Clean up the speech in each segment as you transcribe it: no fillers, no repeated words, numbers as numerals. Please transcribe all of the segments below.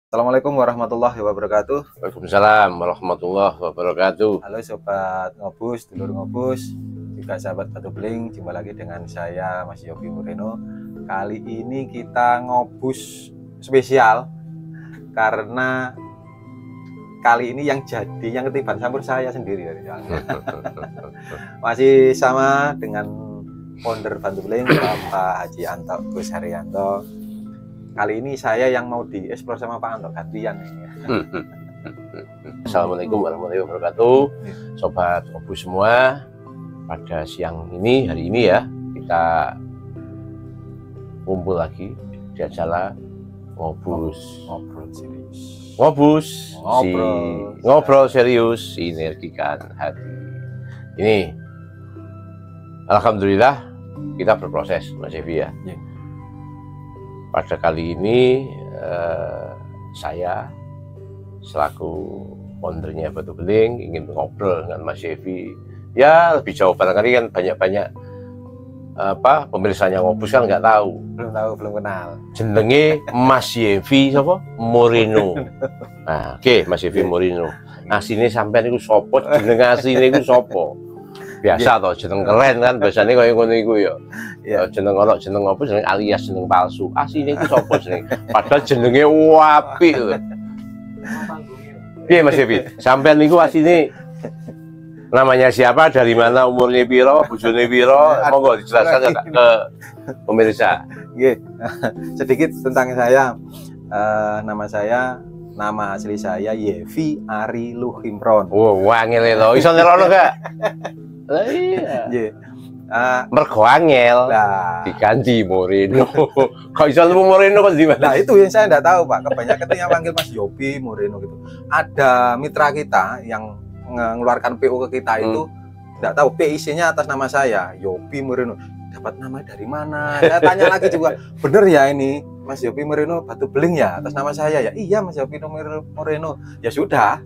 Assalamualaikum warahmatullahi wabarakatuh. Waalaikumsalam warahmatullahi wabarakatuh. Halo sobat ngobus, dulur ngobus, juga sahabat Batu Beling. Jumpa lagi dengan saya Mas Yofi Moreno. Kali ini kita ngobus spesial karena kali ini yang ketiban campur saya sendiri. Masih sama dengan founder Batu Beling, Bapak Haji Anto Gus Haryanto. Kali ini saya yang mau dieksplor sama Pak Anto gantian ini. Assalamualaikum warahmatullahi wabarakatuh. Sobat ngobus semua, pada siang ini, hari ini ya, kita kumpul lagi di acara ngobus. Ngobrol serius, sinergikan hati. Ini alhamdulillah kita berproses, Mas Evi ya. Pada kali ini saya selaku foundernya Batu Beling ingin ngobrol dengan Mas Evi. Ya lebih jauh, barangkali kan banyak pemirsanya ngobus kan nggak tahu. Belum kenal. Jenenge Mas Evi siapa? Moreno. Nah, oke, Mas Evi Moreno. Asline sampean niku sapa? Jeneng asline niku sapa? Biasa toh, jeneng keren kan biasanya kaya ngono iku ya. Jeneng ono jeneng apa, jeneng alias jeneng palsu. Asline iku sapa jeneng? Padahal jenenge apik lho. Piye Mas Evi? Sampean niku asline namanya siapa, dari mana, umurnya piro, bojone piro? Monggo dijelaskan ke pemirsa. Nggih. Sedikit tentang saya. Nama asli saya Yevi Ari Luhimron. Wangel lho. Iso nerono gak? Lah iya. Nggih. Mergo angel diganti Moreno. Kok iso lu Moreno kok di mana? Nah, itu yang saya enggak tahu, Pak. Kebanyakan yang panggil Mas Yofi Moreno gitu. Ada mitra kita yang mengeluarkan PO ke kita itu enggak tahu PIC-nya atas nama saya, Yofi Moreno. Dapat nama dari mana? Saya tanya lagi juga, bener ya ini Mas Yofi Moreno Batu Beling ya atas nama saya ya? Iya Mas Yofi Moreno. Ya sudah.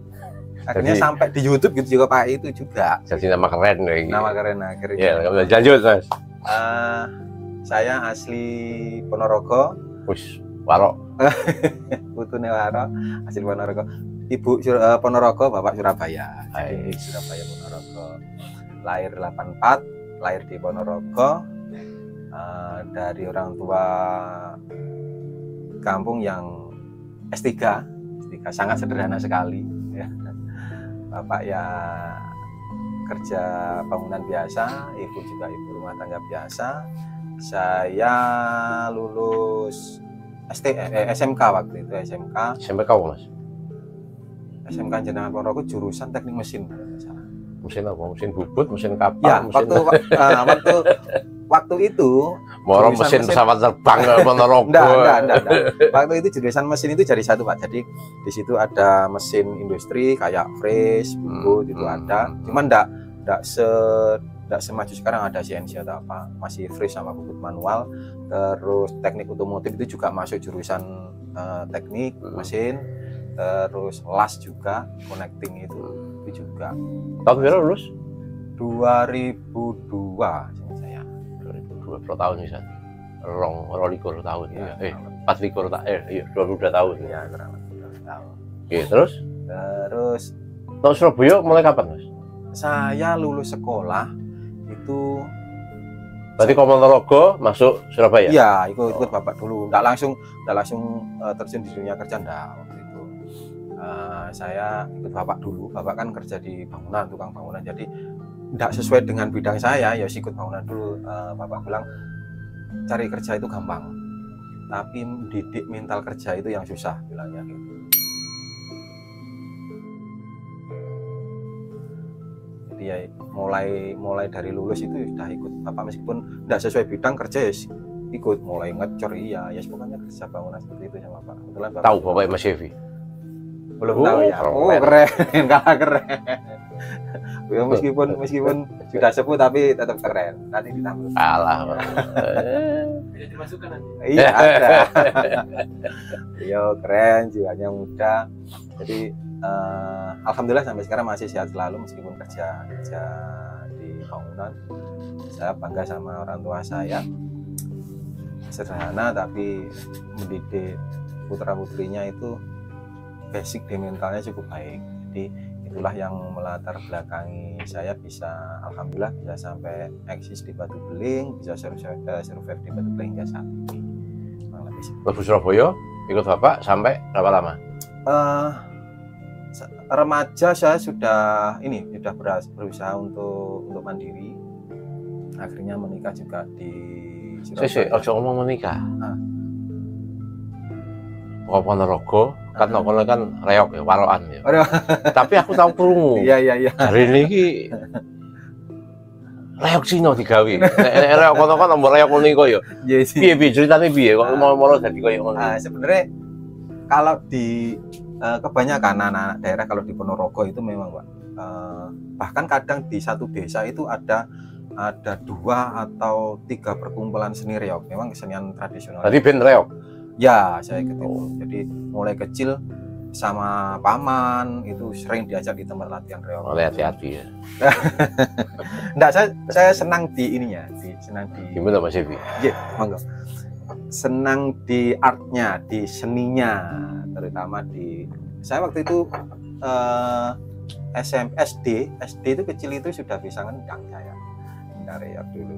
Akhirnya jadi, sampai di YouTube gitu juga Pak, itu juga. Jadi nama keren lagi. Nama keren akhirnya. Ya, lanjut Mas. Saya asli Ponorogo. Warok. Putune Warok, asli Ponorogo. Ibu Ponorogo, Bapak Surabaya. Jadi Surabaya Ponorogo. Lahir 84, lahir di Ponorogo. Dari orang tua kampung yang S3 sangat sederhana sekali ya. Bapak ya kerja bangunan biasa, ibu juga ibu rumah tangga biasa. Saya lulus SMK waktu itu, SMK kau Mas? SMK Jenderal Ponorogo jurusan teknik mesin. Mesin apa? Mesin bubut, mesin kapal? Ya, mesin... waktu itu mau mesin pesawat terbang ke Ponorogo. Enggak. Waktu itu jurusan mesin itu jadi satu Pak. Jadi di situ ada mesin industri kayak freeze, bubut itu ada. Cuman enggak semaju sekarang ada CNC atau apa. Masih freeze sama bubut manual. Terus teknik otomotif itu juga masuk jurusan teknik mesin. Terus las juga, connecting itu juga. Tahun berapa lulus? 2002 saya. 2002 berapa tahun bisa? Rolikur tahun ya. 42 tahun ya, kurang lebih 2 tahun. Oke, terus tahun Surabaya mulai kapan Mas? Saya lulus sekolah itu berarti ke Ponorogo masuk Surabaya? Iya, ikut Bapak dulu. Enggak langsung terjun di dunia kerja enggak waktu itu. Saya ikut Bapak dulu. Bapak kan kerja di bangunan, tukang bangunan. Jadi enggak sesuai dengan bidang saya, ya ikut bangunan dulu. Bapak bilang cari kerja itu gampang, tapi mendidik mental kerja itu yang susah, bilangnya gitu. Jadi ya mulai dari lulus itu sudah ikut Bapak, meskipun enggak sesuai bidang kerja ya ikut, mulai ngecor ya pokoknya kerja bangunan seperti itu sama Bapak. Kebetulan Bapak tahu Bapak Mas Evi? Belum tahu ya. Keren, kalah keren. Ya, meskipun sudah sepuh tapi tetap keren. Nanti ditambah. Kalah. Bisa dimasukkan nanti. Iya ada. Yo keren, jiwanya muda. Jadi alhamdulillah sampai sekarang masih sehat selalu meskipun kerja di bangunan. Saya bangga sama orang tua saya. Sederhana tapi mendidik putra putrinya itu basic di mentalnya cukup baik. Jadi itulah yang melatar belakangi saya bisa, alhamdulillah bisa sampai eksis di Batu Beling, bisa survive di Batu Beling hingga saat ini. Kurang lebih sih. Lebu Surabaya ikut Bapak sampai berapa lama? Remaja saya sudah berusaha untuk mandiri. Akhirnya menikah juga di Surabaya. Ojo ngomong menikah. Ponorogo kan kono kan reok ya, warokan ya. Tapi aku tahu krungu. Iya. Hari ini ki reok Cina digawe. Nek reok kono kan nomor reok niku ya. Piye ceritane piye kok mau dadi koyo ngono. Sebenarnya kalau di kebanyakan anak-anak daerah kalau di Ponorogo itu memang Pak, bahkan kadang di satu desa itu ada 2 atau 3 perkumpulan seni reok. Memang kesenian tradisional. Tadi ben reok. Ya, saya ikut itu. Jadi mulai kecil sama paman itu sering diajak di tempat latihan reok. Oleh hati-hati ya. Enggak, saya senang di ininya, senang di. Gimana Mas Evi? Iya, monggo. Senang di artnya, di seninya, terutama di. Saya waktu itu SD itu kecil itu sudah bisa ngendang saya, ngendang reok dulu.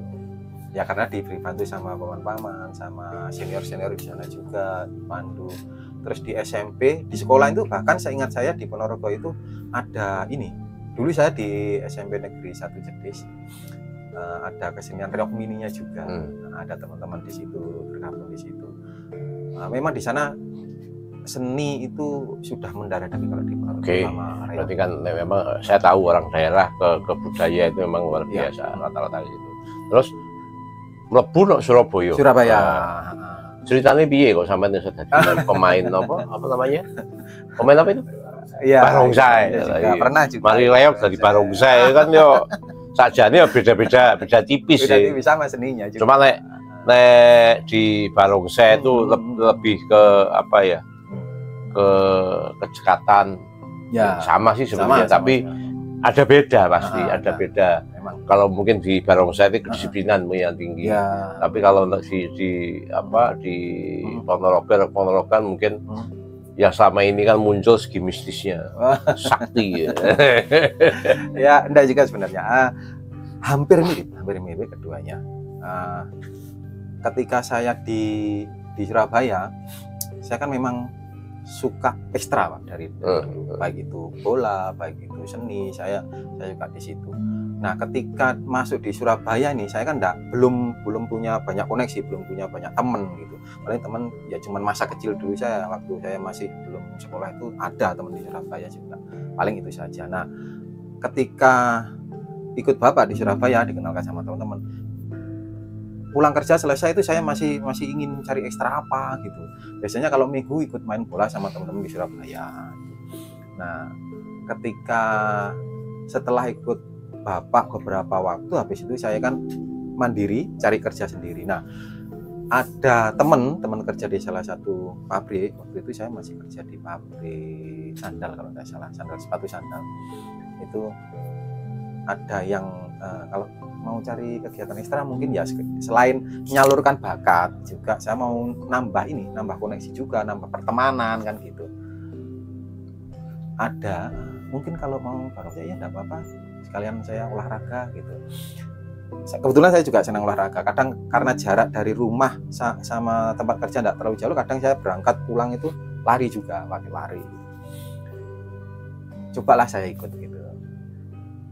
Ya karena diberi bantu sama paman-paman, sama senior-senior di sana juga dipandu. Terus di SMP, di sekolah itu bahkan saya ingat saya di Ponorogo itu ada ini. Dulu saya di SMP Negeri 1 Jetis, ada kesenian reok mininya juga. Ada teman-teman di situ, tergabung di situ. Memang di sana seni itu sudah mendarah daging kalau di Ponorogo. Oke, berarti kan memang saya tahu orang daerah ke budaya itu memang luar biasa rata-rata gitu. Terus mlebu nang Surabaya. Ceritanya piye kok sampean iso dadi pemain apa namanya? Pemain apa itu? Iya. Barongsai. Pernah juga. Mari reok dari barongsai kan yo sajane beda-beda tipis Beda sih. tipis sama seninya juga. Cuma nek di barongsai itu lebih ke apa ya? Ke kecekatan. Ya. Sama sih sebenarnya, tapi ada beda pasti, ada beda. Memang. Kalau mungkin di barongsai itu kedisiplinan yang tinggi. Ya. Tapi kalau di Ponorogan mungkin yang selama ini kan muncul segi mistisnya, sakti ya. Ya, enggak juga sebenarnya. Hampir mirip keduanya. Ketika saya di Surabaya, saya kan memang suka ekstra Pak dari dulu. Baik itu bola, baik itu seni, saya suka di situ. Nah, ketika masuk di Surabaya nih, saya kan belum punya banyak koneksi, belum punya banyak teman gitu. Paling teman ya cuman masa kecil dulu saya, waktu saya masih belum sekolah itu ada teman di Surabaya juga. Paling itu saja. Nah, ketika ikut Bapak di Surabaya, dikenalkan sama teman-teman. Pulang kerja selesai itu saya masih ingin cari ekstra apa gitu. Biasanya kalau minggu ikut main bola sama teman-teman di Surabaya. Nah, ketika setelah ikut Bapak beberapa waktu, habis itu saya kan mandiri, cari kerja sendiri. Nah, ada teman kerja di salah satu pabrik. Waktu itu saya masih kerja di pabrik sandal kalau nggak salah, sepatu sandal. Itu ada yang kalau mau cari kegiatan ekstra mungkin ya selain menyalurkan bakat juga saya mau nambah koneksi juga, nambah pertemanan kan gitu. Ada mungkin kalau mau barongsai ya enggak apa-apa, sekalian saya olahraga gitu. Kebetulan saya juga senang olahraga. Kadang karena jarak dari rumah sama tempat kerja enggak terlalu jauh, kadang saya berangkat pulang itu lari juga, pakai lari. Cobalah saya ikut gitu.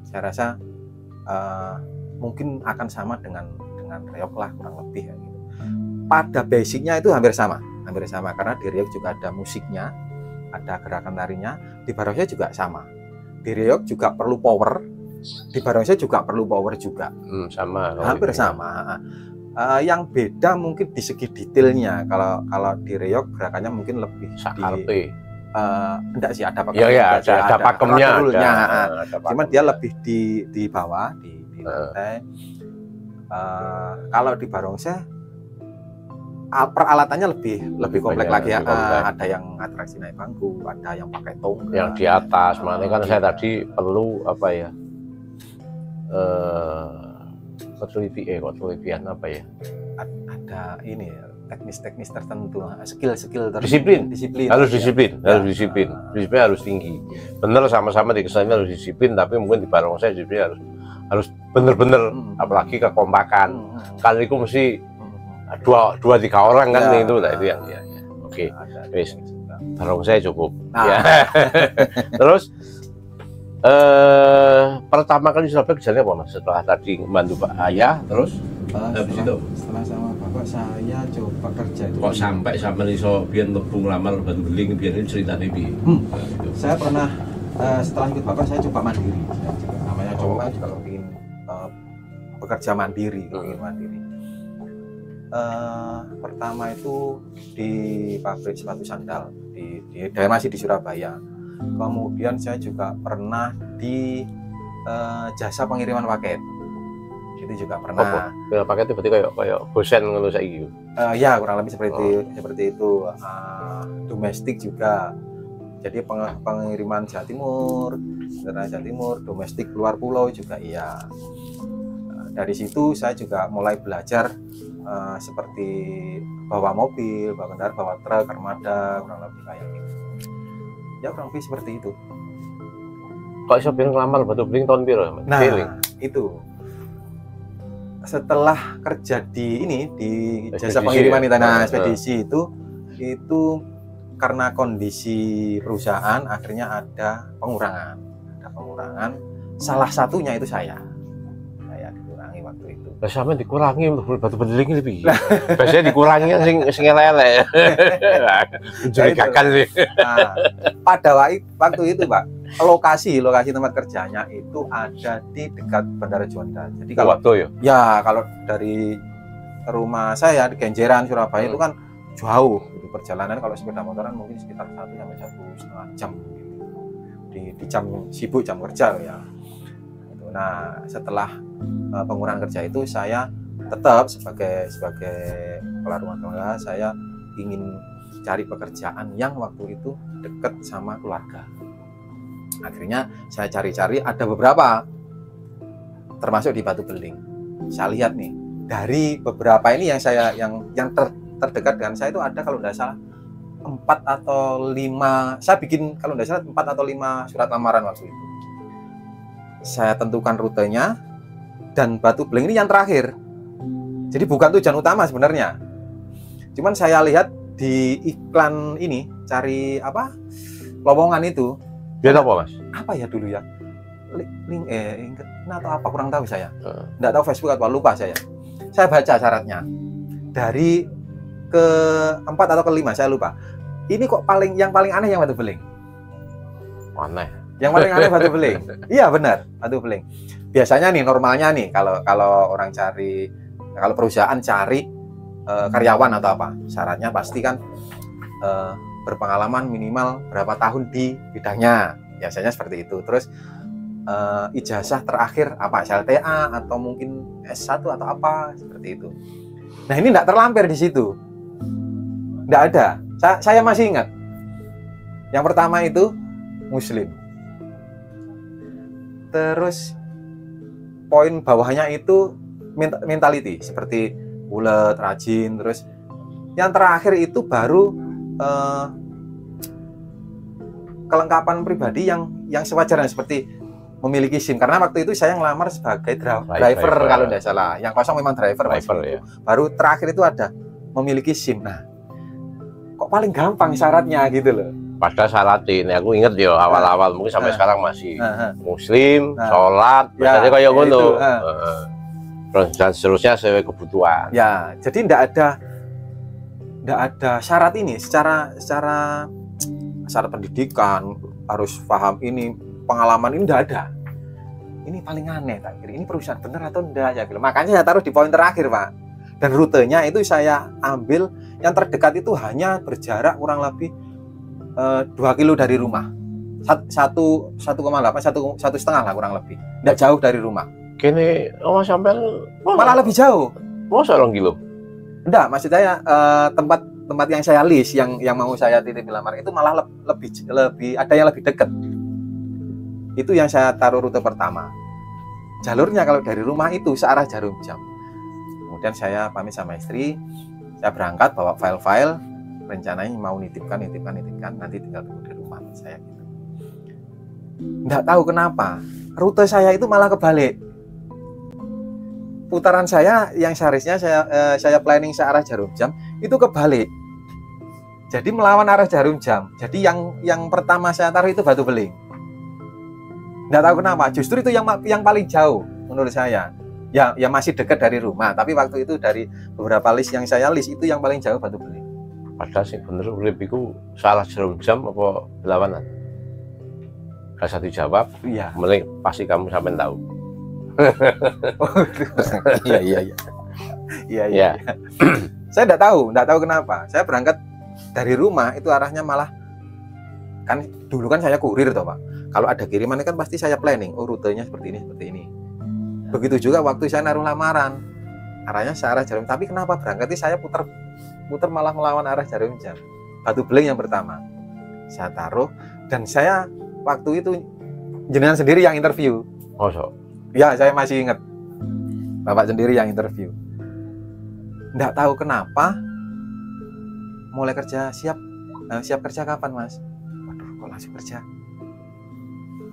Saya rasa mungkin akan sama dengan reok lah kurang lebih ya gitu. Pada basicnya itu hampir sama karena di reok juga ada musiknya, ada gerakan tarinya. Di barongsai juga sama. Di reok juga perlu power, di barongsai juga perlu power juga. Sama. Hampir sama. Yang beda mungkin di segi detailnya. Kalau di reok gerakannya mungkin lebih enggak sih, ada pakemnya. Ada pakemnya. Cuman dia lebih di bawah di lantai. Kalau di barongsai peralatannya lebih kompleks lagi ya. Ada yang atraksi naik bangku, ada yang pakai tonggak. Yang di atas, makanya kan saya tadi perlu apa ya? ketelitian apa ya? Ada ini teknis-teknis tertentu, skill-skill tertentu. Disiplin. Harus disiplin, disiplinnya harus tinggi. Bener, sama-sama di kesannya harus disiplin, tapi mungkin di barongsai disiplin harus bener-bener, apalagi kekompakan. Kan itu mesti dua tiga orang kan itu, nah itu yang ya. Oke, wis. Barongsai cukup. Ya. Terus pertama kali Surabaya kerjanya apa Mas? Setelah tadi membantu Pak Ayah, terus setelah sama bapak saya coba kerja itu. Kok sampai iso biyen mlebu nglamar ban beling biyen ini ceritane piye? Saya pernah setelah ikut bapak saya coba mandiri. Namanya coba kalau ingin bekerja mandiri, pertama itu di pabrik sepatu sandal di masih di Surabaya. Kemudian saya juga pernah di jasa pengiriman paket. Itu juga pernah. Paket itu berarti kayak bosen ngono saiki. Ya kurang lebih seperti itu. Domestik juga. Jadi pengiriman Jawa Timur, domestik luar pulau juga iya. Dari situ saya juga mulai belajar seperti bawa mobil, bawa kendaraan, bawa truk, armada, kurang lebih kayak gitu. Ya kurang lebih seperti itu. Kok iso pengen ngelamar batu beling tahun piro? Nah, itu. Setelah kerja di jasa pengiriman di tanah ekspedisi itu karena kondisi perusahaan akhirnya ada pengurangan. Salah satunya itu saya dikurangi waktu itu. Lah sampe dikurangi batu beling iki piye? Biasanya dikurangi sing elek-elek. Mencurigakan sih. Nah, pada waktu itu, Pak, lokasi tempat kerjanya itu ada di dekat Bandara Juanda. Jadi kalau kalau dari rumah saya di Kenjeran Surabaya itu kan jauh gitu. Perjalanan kalau sepeda motoran mungkin sekitar 1 sampai 1,5 jam gitu. Di jam sibuk, jam kerja ya. Nah, setelah pengurangan kerja itu saya tetap sebagai kepala rumah tangga, saya ingin cari pekerjaan yang waktu itu dekat sama keluarga. Akhirnya saya cari-cari, ada beberapa termasuk di Batu Beling. Saya lihat nih dari beberapa ini yang terdekat dengan saya itu ada kalau tidak salah 4 atau 5. Saya bikin kalau tidak salah 4 atau 5 surat lamaran waktu itu. Saya tentukan rutenya dan Batu Beling ini yang terakhir. Jadi bukan tujuan utama sebenarnya. Cuman saya lihat di iklan ini cari lowongan itu. Dia apa Mas? Apa ya dulu ya? LinkedIn atau apa kurang tahu saya. Enggak tahu Facebook atau lupa saya. Saya baca syaratnya. Dari ke 4 atau ke 5 saya lupa. Ini kok yang paling aneh yang Batu Beling. Aneh. Yang paling aneh Batu Beling. Iya benar, Batu Beling. Biasanya nih normalnya nih kalau orang kalau perusahaan cari karyawan atau apa, syaratnya pasti kan berpengalaman minimal berapa tahun di bidangnya. Biasanya seperti itu. Terus ijazah terakhir apa, SLTA atau mungkin S1 atau apa seperti itu. Nah, ini enggak terlampir di situ. Enggak ada. Saya masih ingat. Yang pertama itu Muslim. Terus poin bawahnya itu mentality seperti ulet, rajin. Terus yang terakhir itu baru kelengkapan pribadi yang sewajarnya seperti memiliki SIM. Karena waktu itu saya ngelamar sebagai driver kalau tidak salah. Yang kosong memang driver ya. Baru terakhir itu ada memiliki SIM. Nah, kok paling gampang syaratnya gitu loh. Padahal syaratnya, aku inget ya awal-awal mungkin sampai sekarang masih Muslim, sholat, biasanya kayak ngono. Dan seterusnya sesuai kebutuhan. Ya, jadi tidak ada syarat ini secara syarat pendidikan harus paham ini, pengalaman ini tidak ada. Ini paling aneh tak kira. Ini perusahaan benar atau enggak ya? Makanya saya taruh di poin terakhir, Pak. Dan rutenya itu saya ambil yang terdekat itu hanya berjarak kurang lebih 2 kilo dari rumah. 1,8, 1,5 lah kurang lebih. Tidak jauh dari rumah. Kini sampai malah lebih jauh. Masa 2 kilo? Enggak, maksud saya tempat yang saya list yang mau saya titip lamar itu malah lebih ada yang lebih dekat. Itu yang saya taruh rute pertama. Jalurnya kalau dari rumah itu searah Jarum Jam. Kemudian saya pamit sama istri, Saya berangkat bawa file-file, rencananya mau nitipkan, nanti tinggal tunggu di rumah saya gitu. Nggak tahu kenapa, rute saya itu malah kebalik. Putaran saya yang seharusnya saya planning searah jarum jam itu kebalik. Jadi melawan arah jarum jam. Jadi yang pertama saya taruh itu Batu Beling. Nggak tahu kenapa, justru itu yang paling jauh menurut saya. Ya masih dekat dari rumah, tapi waktu itu dari beberapa list yang saya list itu yang paling jauh Batu Beling. Padahal sih bener urip iku salah jarum jam apa berlawanan. Gak satu jawab, Iya. mulai pasti kamu sampai tahu. Iya. Saya nggak tahu kenapa. Saya berangkat dari rumah itu arahnya malah kan dulu kan saya kurir toh Pak. Kalau ada kiriman kan pasti saya planning. Oh rutenya seperti ini. Begitu juga waktu saya naruh lamaran, arahnya searah jarum. Tapi kenapa berangkatnya saya putar malah melawan arah jarum jam. Batu Beling yang pertama saya taruh dan saya waktu itu jenengan sendiri yang interview. Oh so. Ya saya masih ingat Bapak sendiri yang interview. Nggak tahu kenapa mulai kerja siap kerja kapan Mas? Waduh kok langsung kerja?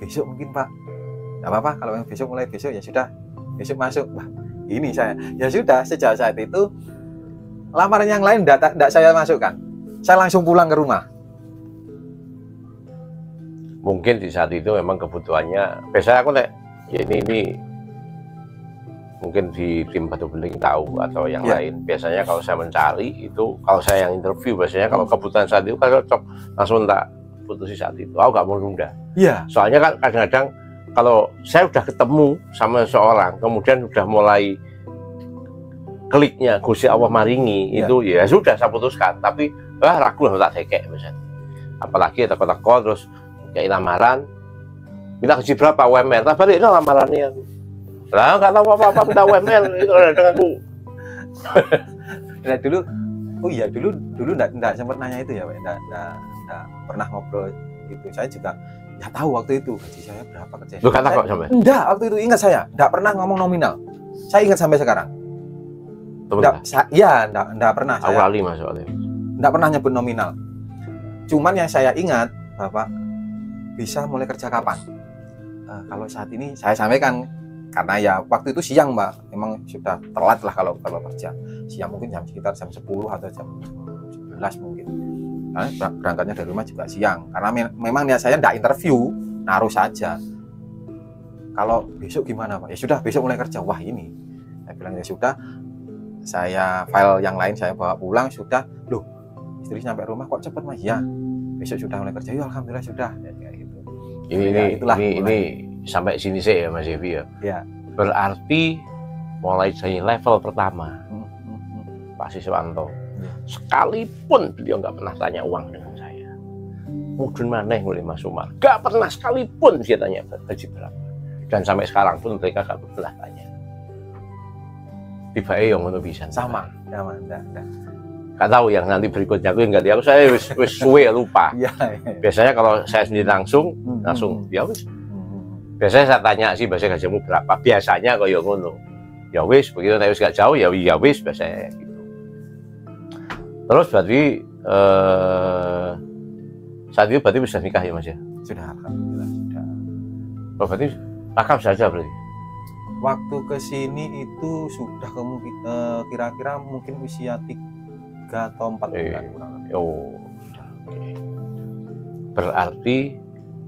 Besok mungkin Pak. Nggak apa-apa kalau mulai besok ya sudah. Besok masuk. Wah, ini saya. Ya sudah, sejak saat itu lamaran yang lain enggak saya masukkan. Saya langsung pulang ke rumah. Mungkin di saat itu memang kebutuhannya. Biasanya aku ya ini mungkin di tim Batu Beling tahu atau yang lain. Biasanya kalau saya mencari itu, kalau saya yang interview, biasanya kalau kebutuhan saat itu kan cocok langsung tak putusi saat itu. Aku nggak mau nunda. Iya. Soalnya kan kadang-kadang kalau saya udah ketemu sama seseorang, kemudian udah mulai kliknya Gusti Allah maringi itu ya sudah saya putuskan. Tapi ragu lah tak tekek misalnya. Apalagi teko-teko terus kayak lamaran, minta gaji berapa UMR, tak balik lamarannya. Lah nggak tahu apa-apa minta UMR itu ada aku. Nah, dulu enggak sempat nanya itu ya Pak. Enggak pernah ngobrol gitu. Saya juga nggak tahu waktu itu gaji saya berapa kerja. Lu kata kok sampai? Enggak, waktu itu ingat saya, enggak pernah ngomong nominal. Saya ingat sampai sekarang. Enggak pernah saya. Awali maksudnya. Enggak pernah nyebut nominal. Cuman yang saya ingat, Bapak bisa mulai kerja kapan? Kalau saat ini saya sampaikan karena ya waktu itu siang Mbak, memang sudah telat lah kalau kerja. Siang mungkin sekitar jam 10 atau jam 11 mungkin. Karena berangkatnya dari rumah juga siang. Karena memang niat saya enggak interview, naruh saja. Kalau besok gimana Pak? Ya sudah besok mulai kerja. Wah ini, saya bilang ya sudah. Saya file yang lain saya bawa pulang sudah. Loh, istri sampai rumah kok cepet Mas? Ya, besok sudah mulai kerja. Ya alhamdulillah sudah. Ya, kayak gitu. Ini sampai sini sih ya Mas Evi ya. Ya. Berarti mulai dari level pertama Pak Siswanto. Sekalipun beliau nggak pernah tanya uang dengan saya. Mudun maneh mulai Mas Umar. Nggak pernah sekalipun dia tanya gaji berapa. Dan sampai sekarang pun mereka nggak pernah tanya. Tiba yang ngono bisa. Sama. Enggak. Nggak tahu yang nanti berikutnya aku nggak tahu. Saya wis suwe lupa. Iya. Biasanya kalau saya sendiri langsung ya wis. Biasanya saya tanya sih biasanya gajimu berapa. Biasanya kok ya ngono. Ya wis begitu tapi wis nggak jauh ya wis biasanya gitu. Terus berarti saat itu berarti bisa nikah ya Mas ya? Sudah alhamdulillah sudah. Oh, berarti rakam saja berarti. Waktu ke sini itu sudah kira-kira mungkin usia 3 atau 4 bulan kurang lebih. Oh. Berarti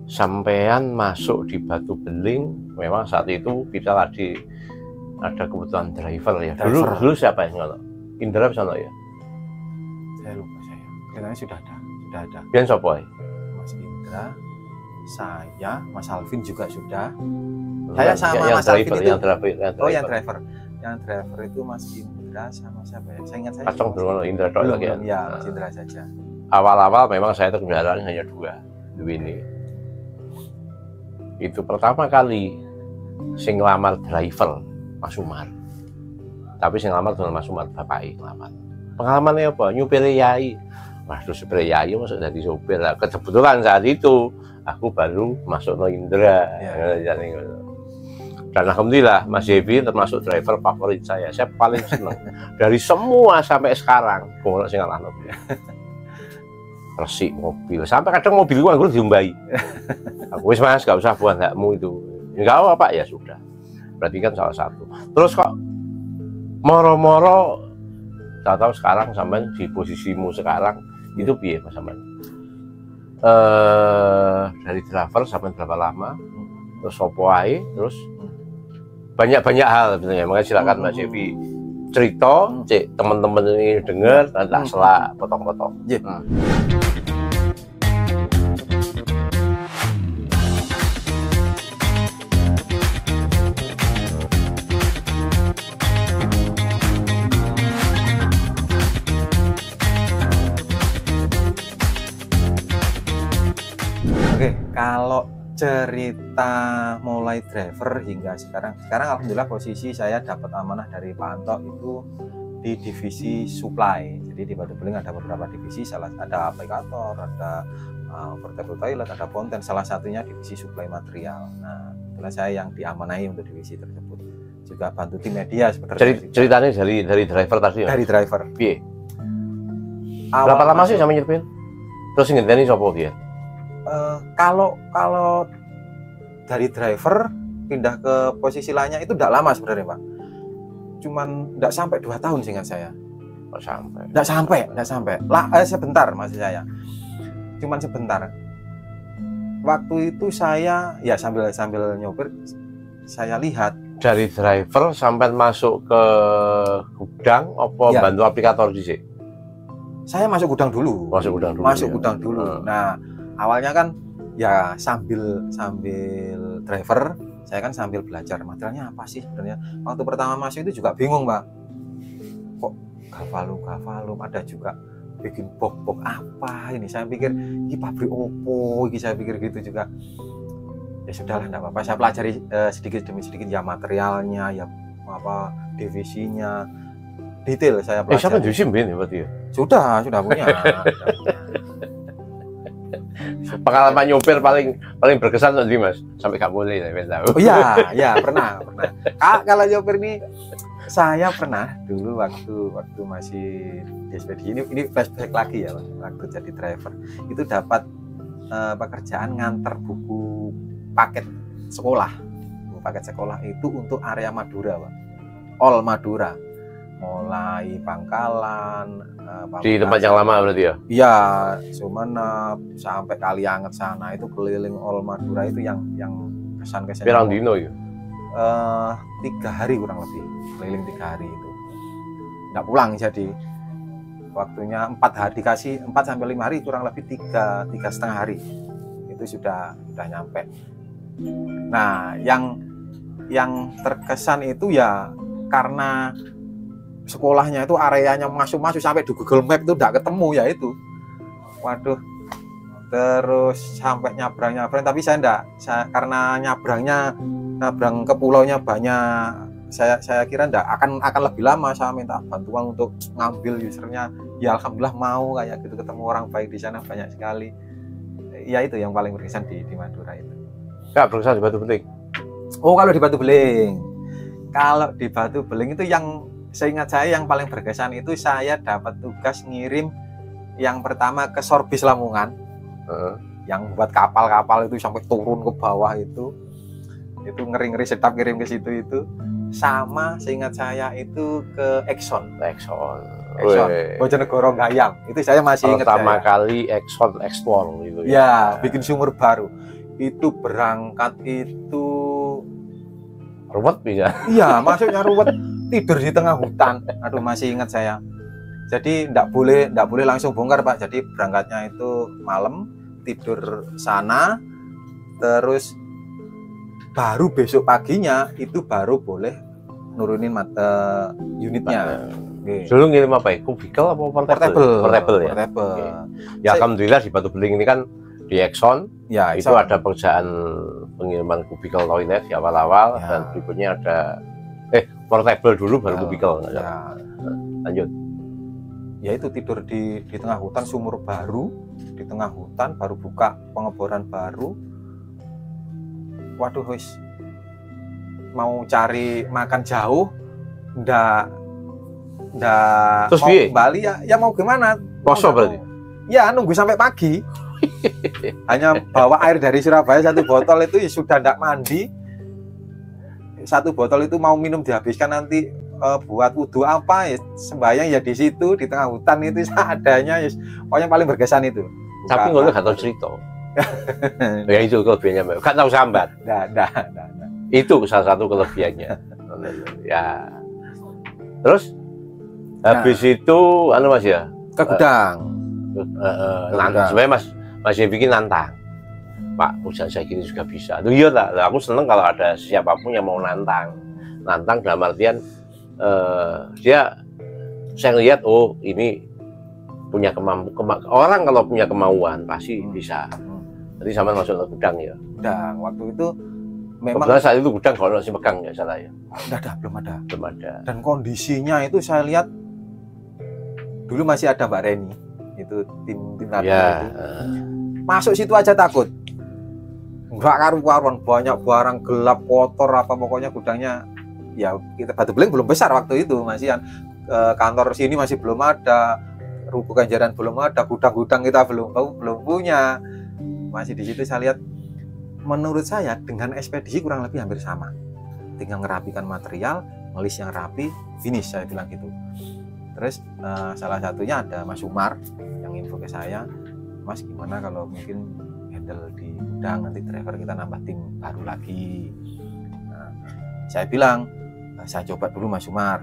sampean masuk di Batu Beling memang saat itu kita lagi ada kebutuhan driver ya. Dulu siapa yang ngono? Indra bisa ya? Saya lupa saya. Kelihatannya sudah ada. Biar siapa ya? Mas Indra, saya, Mas Alvin juga sudah. Saya sama yang Mas Alvin itu. Yang driver. Yang driver itu Mas Indra sama siapa ya? Saya ingat saya. Kacang dulu Indra tok lagi ya. Ya, Mas Indra saja. Awal-awal memang saya itu kendaraan hanya 2 ini. Itu pertama kali sing ngelamar driver Mas Umar. Tapi sing ngelamar dengan Mas Umar bapak ngelamar. Pengalamannya apa? Nyupir Yai. Waduh, supir Yai masuk jadi supir. Nah, kebetulan saat itu aku baru masuk no Indra. Dan alhamdulillah Mas Yevi termasuk driver favorit saya. Saya paling seneng dari semua sampai sekarang. Bongol sing ngalahno. Resik mobil. Sampai kadang mobil gua diumbai. Aku wis Mas, gak usah buat hakmu itu. Enggak apa Pak, ya sudah. Berarti kan salah satu. Terus kok moro-moro tahu sekarang sampai di posisimu sekarang itu piye Mas sampean? Dari driver sampai berapa lama? Terus opo ae, terus banyak hal sebenarnya. Makanya silakan Mas Yevi cerita, cek teman-teman ini dengar, dan tak salah potong-potong. Oke, kalau cerita mulai driver hingga sekarang alhamdulillah posisi saya dapat amanah dari Pak Anto itu di divisi supply. Jadi di Batu Beling ada beberapa divisi, ada aplikator, ada portable toilet, ada konten, salah satunya divisi supply material. Nah, itulah saya yang diamanahi untuk divisi tersebut. Juga bantu tim media sebenarnya. Ceritanya dari driver tadi. Dari driver. Piye? Berapa lama sih sama nyerpin? Terus ngenteni sapa piye? Kalau dari driver pindah ke posisi lainnya itu tidak lama sebenarnya Pak, cuman tidak sampai 2 tahun seingat saya. Tidak sampai lah, sebentar maksud saya, cuman sebentar. Waktu itu saya ya sambil nyopir saya lihat dari driver sampai masuk ke gudang apa ya. Bantu aplikator di sini? Saya masuk gudang dulu. Masuk gudang dulu. Nah, awalnya kan ya sambil driver, saya kan sambil belajar materialnya apa sih sebenarnya. Waktu pertama masuk itu juga bingung Pak, kok galvalum ada juga bikin box apa ini. Saya pikir ini pabrik opo, saya pikir gitu juga. Ya sudahlah, enggak apa-apa, saya pelajari sedikit demi sedikit ya, materialnya ya, apa divisinya, detail saya pelajari. Siapa divisi ini berarti ya? Sudah punya. Pengalaman nyopir paling berkesan tadi Mas, sampai gak boleh saya tahu. Oh iya, pernah. Kalau nyopir ini saya pernah dulu waktu masih di Spedi, ini flashback lagi ya, waktu jadi driver itu dapat pekerjaan nganter buku paket sekolah itu untuk area Madura Pak, all Madura, mulai Pangkalan, di tempat yang lama berarti ya? Iya, Sumenep sampai Kalianget sana, itu keliling all Madura itu yang kesan-kesannya. Pirang dino ya? 3 hari kurang lebih, keliling 3 hari itu. Nggak pulang, jadi waktunya 4 hari, dikasih 4 sampai 5 hari, kurang lebih 3,5 hari itu sudah nyampe. Nah, yang terkesan itu ya karena sekolahnya itu areanya masuk sampai di Google Map itu tidak ketemu ya itu. Waduh. Terus sampai nyabrang, tapi saya karena nyabrang ke pulaunya banyak, saya kira enggak akan lebih lama. Saya minta bantuan untuk ngambil usernya. Ya alhamdulillah mau kayak gitu, ketemu orang baik di sana banyak sekali. Ya itu yang paling berkesan di Madura itu. Enggak berkesan di Batu Beling. Oh, kalau di Batu Beling itu yang seingat saya yang paling berkesan itu saya dapat tugas ngirim yang pertama ke Sorbis Lamongan, yang buat kapal-kapal itu sampai turun ke bawah itu ngeri-ngeri sedap kirim ke situ itu, sama seingat saya itu ke Exxon Bojonegoro Gayam, itu saya masih ingat pertama kali Exxon ekspor gitu ya, bikin sumur baru itu, berangkat itu ruwet bisa. Iya, masuknya ruwet, tidur di tengah hutan. Aduh, masih ingat saya. Jadi enggak boleh langsung bongkar Pak. Jadi berangkatnya itu malam, tidur sana, terus baru besok paginya itu baru boleh nurunin unitnya. Dulu ngirim apa ya? Kubikel apa portable ya? Portable. Ya alhamdulillah di Batu Beling ini kan di Exxon ya, itu ada pekerjaan pengiriman kubikel toilet di awal-awal ya. Dan berikutnya ada portable dulu baru kubikel ya. Lanjut ya, itu tidur di tengah hutan, sumur baru di tengah hutan, baru buka pengeboran baru. Waduh, wis mau cari makan jauh, ndak Terus mau piye? kembali ya mau gimana? Poso Mau- berarti? Ya nunggu sampai pagi. Hanya bawa air dari Surabaya 1 botol itu ya sudah ndak mandi. 1 botol itu mau minum dihabiskan nanti buat wudhu apa ya, sembahyang ya di situ di tengah hutan itu seadanya ya, pokoknya paling berkesan itu. Tapi ngono gak tau cerita. Ya itu kelebihannya, Mbak. Gak tau sambat. Ndak. Itu salah satu kelebihannya. Ya. Terus habis itu anu Mas ya, Ke gudang. sebenarnya Mas yang bikin nantang. Pak, usaha saya gini juga bisa. Tuh iya lah, aku seneng kalau ada siapapun yang mau nantang. Nantang dalam artian saya lihat oh ini punya orang kalau punya kemauan pasti bisa. Jadi sama masuk ke gudang ya. Gudang waktu itu memang Kebetulan saat itu gudang kalau masih pegang ya salah ya. belum ada. Belum ada. Dan kondisinya itu saya lihat dulu masih ada Mbak Reni, itu tim tadi Ya. itu. Masuk situ aja takut. Enggak karu-karuan, banyak barang gelap, kotor apa pokoknya gudangnya. Ya kita Batu Beling belum besar waktu itu, masih kantor sini masih belum ada, Ruko Kenjeran belum ada, gudang-gudang kita belum punya. Masih di situ saya lihat, menurut saya dengan ekspedisi kurang lebih hampir sama. Tinggal ngerapikan material, ngelis yang rapi, finish saya bilang gitu. Terus salah satunya ada Mas Umar yang info ke saya, Mas gimana kalau mungkin handle di gudang, nanti driver kita nambah tim baru lagi. Nah, saya bilang saya coba dulu Mas Umar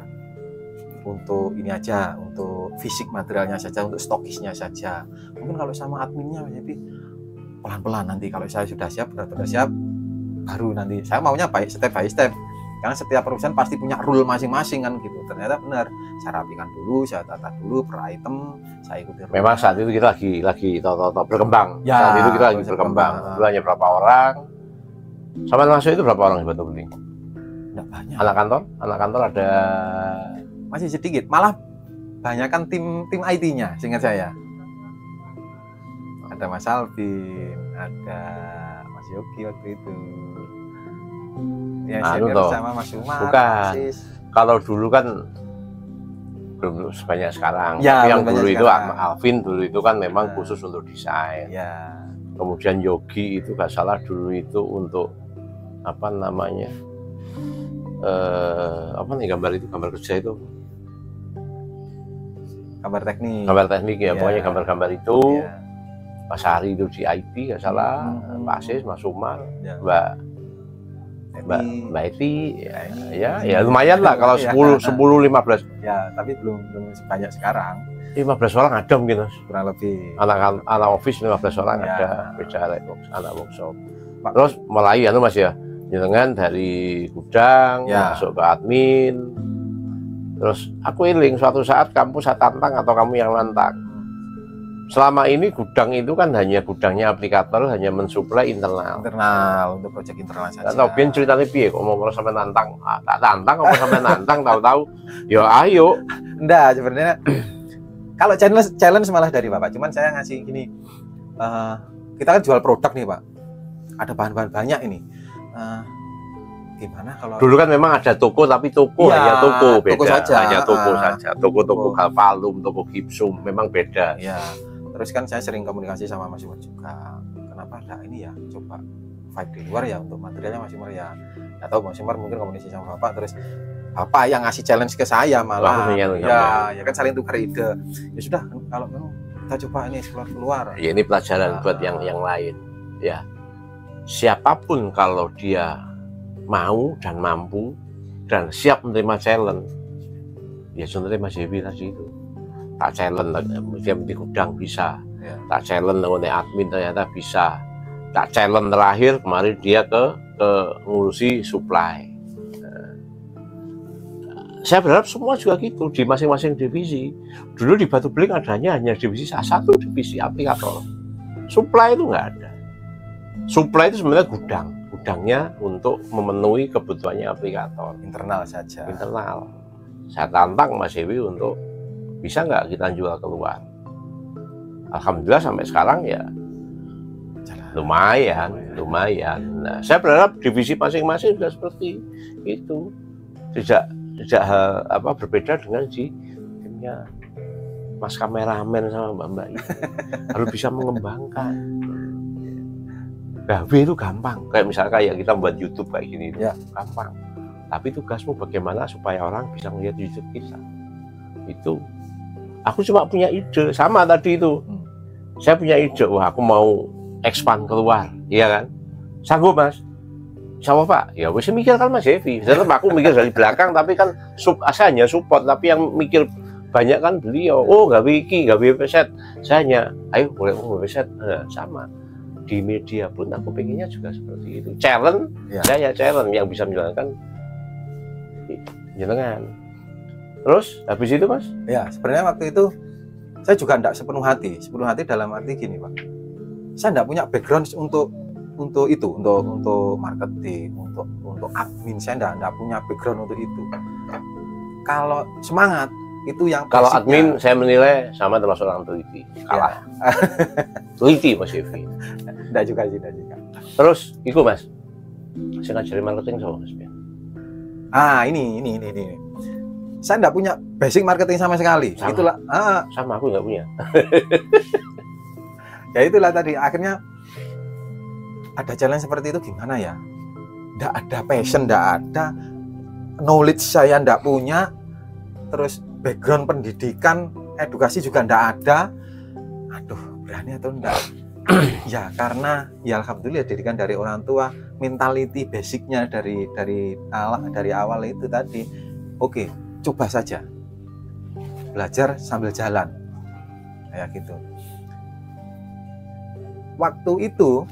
untuk ini aja, untuk fisik materialnya saja, untuk stokisnya saja. Mungkin kalau sama adminnya jadi pelan-pelan, nanti kalau saya sudah siap, benar-benar siap, baru nanti saya maunya baik step by step. Karena setiap perusahaan pasti punya rule masing-masing kan gitu. Ternyata benar, saya rapikan dulu, saya tata dulu per item, saya ikuti rule. Memang saat itu kita lagi berkembang. Ya, saat itu kita lagi proses berkembang. berkembang. Dulu hanya berapa orang? Sama masuk itu berapa orang di Batu Beling? Nggak banyak. Anak kantor ada Masih sedikit, malah banyakkan tim IT-nya, seingat saya. Ada Mas Alvin, ada Mas Yogi waktu itu. Ya, Anu senior toh. sama Mas Umar. Bukan. Asis. kalau dulu kan belum sebanyak sekarang. Ya, Tapi yang belum dulu banyak itu sekarang. Alvin dulu itu kan memang Ya. khusus untuk desain. Ya, Kemudian Yogi itu gak salah dulu itu untuk apa namanya? Apa nih gambar kerja itu? kabar teknik. Gambar teknik ya, Ya. pokoknya gambar-gambar itu. Ya. Pak Sari itu di IT gak salah, Pak Asis, Mas Umar, Ya. Mbak Eti, Eti. ya lumayan lah kalau Ya. 10 15 Ya, tapi belum sebanyak sekarang, 15 orang ada mungkin Mas. kurang lebih. Anak office 15 orang Ya. ada, beda anak workshop. Pak. Terus mulai anu Mas ya, jenengan dari gudang Ya. masuk ke admin. Terus aku iling suatu saat kamu saya tantang atau kamu yang nantang. Selama ini gudang itu kan hanya gudangnya aplikator, hanya mensuplai internal. Internal, untuk proyek internal saja. Atau biar ceritanya piye kok mau sampai nantang, tak tantang apa sampai nantang tahu-tahu ya ayo. Enggak, sebenarnya kalau challenge malah dari Bapak. Cuman saya ngasih gini, kita kan jual produk nih Pak, ada bahan-bahan banyak ini. Gimana kalau Dulu kan memang ada toko tapi toko Iya, hanya toko beda, toko saja. hanya toko saja. Toko-toko Toko. galvalum, toko gipsum memang beda. ya, terus kan saya sering komunikasi sama Mas Umar juga. Kenapa enggak ini ya, coba fight di luar ya untuk materialnya Mas Umar ya. Nggak tahu Mas Umar mungkin komunikasi sama Bapak, terus Bapak yang ngasih challenge ke saya malah. Wah, iya, Ya kan saling tukar ide. Ya sudah, kalau kita coba ini keluar. Ya ini pelajaran Ah. buat yang lain. Ya, siapapun kalau dia mau dan mampu dan siap menerima challenge, ya sebenarnya Mas Dewi tadi itu tak challenge dia di gudang bisa, Ya. tak challenge oleh admin ternyata bisa, tak challenge terakhir kemarin dia ke ngurusi supply. Saya berharap semua juga gitu di masing-masing divisi. Dulu di Batu Beling adanya hanya divisi satu divisi aplikator. Supply itu nggak ada. Supply itu sebenarnya gudangnya untuk memenuhi kebutuhannya aplikator Internal saja. internal. Saya tantang Mas Dewi untuk bisa nggak kita jual keluar. Alhamdulillah sampai sekarang ya lumayan. Nah, saya berharap divisi masing-masing sudah seperti itu. Tidak berbeda dengan di timnya Mas kameramen sama Mbak itu. Harus bisa mengembangkan. Gawe itu gampang. Kayak misalnya kita buat YouTube kayak gini, Ya. gampang. Tapi tugasmu bagaimana supaya orang bisa melihat YouTube kita. Itu. Aku cuma punya ide, sama tadi itu. Saya punya ide, wah aku mau expand keluar, iya kan? Sanggup Mas? Sama Pak? Ya wes mikir kan Mas Evi. Tetap aku mikir dari belakang, tapi kan saya hanya support, tapi yang mikir banyak kan beliau. Oh gawe iki, gawe website. Saya hanya, ayo boleh website. Nah, sama. Di media pun aku pengennya juga seperti itu. Challenge, Ya. saya challenge yang bisa menjalankan jenengan. Terus habis itu Mas? Ya, sebenarnya waktu itu saya juga enggak sepenuh hati dalam arti gini Pak. Saya enggak punya background untuk marketing, untuk admin. Saya enggak punya background untuk itu. Kalau semangat itu yang Kalau basicnya. admin saya menilai sama termasuk orang teliti, kalah. Teliti Mas Evi. Enggak juga. Terus itu Mas, saya ngajari marketing sama Mas. Ini. Saya enggak punya basic marketing sama sekali. Sama. Itulah. Sama aku nggak punya. Ya itulah tadi. Akhirnya ada challenge seperti itu gimana ya? Enggak ada passion, enggak ada knowledge, saya enggak punya. Terus background pendidikan, edukasi juga enggak ada. Aduh, berani atau enggak? Ya karena ya alhamdulillah didikan dari orang tua, mentality basicnya dari awal itu tadi. Oke, coba saja. Belajar sambil jalan. Kayak gitu. Waktu itu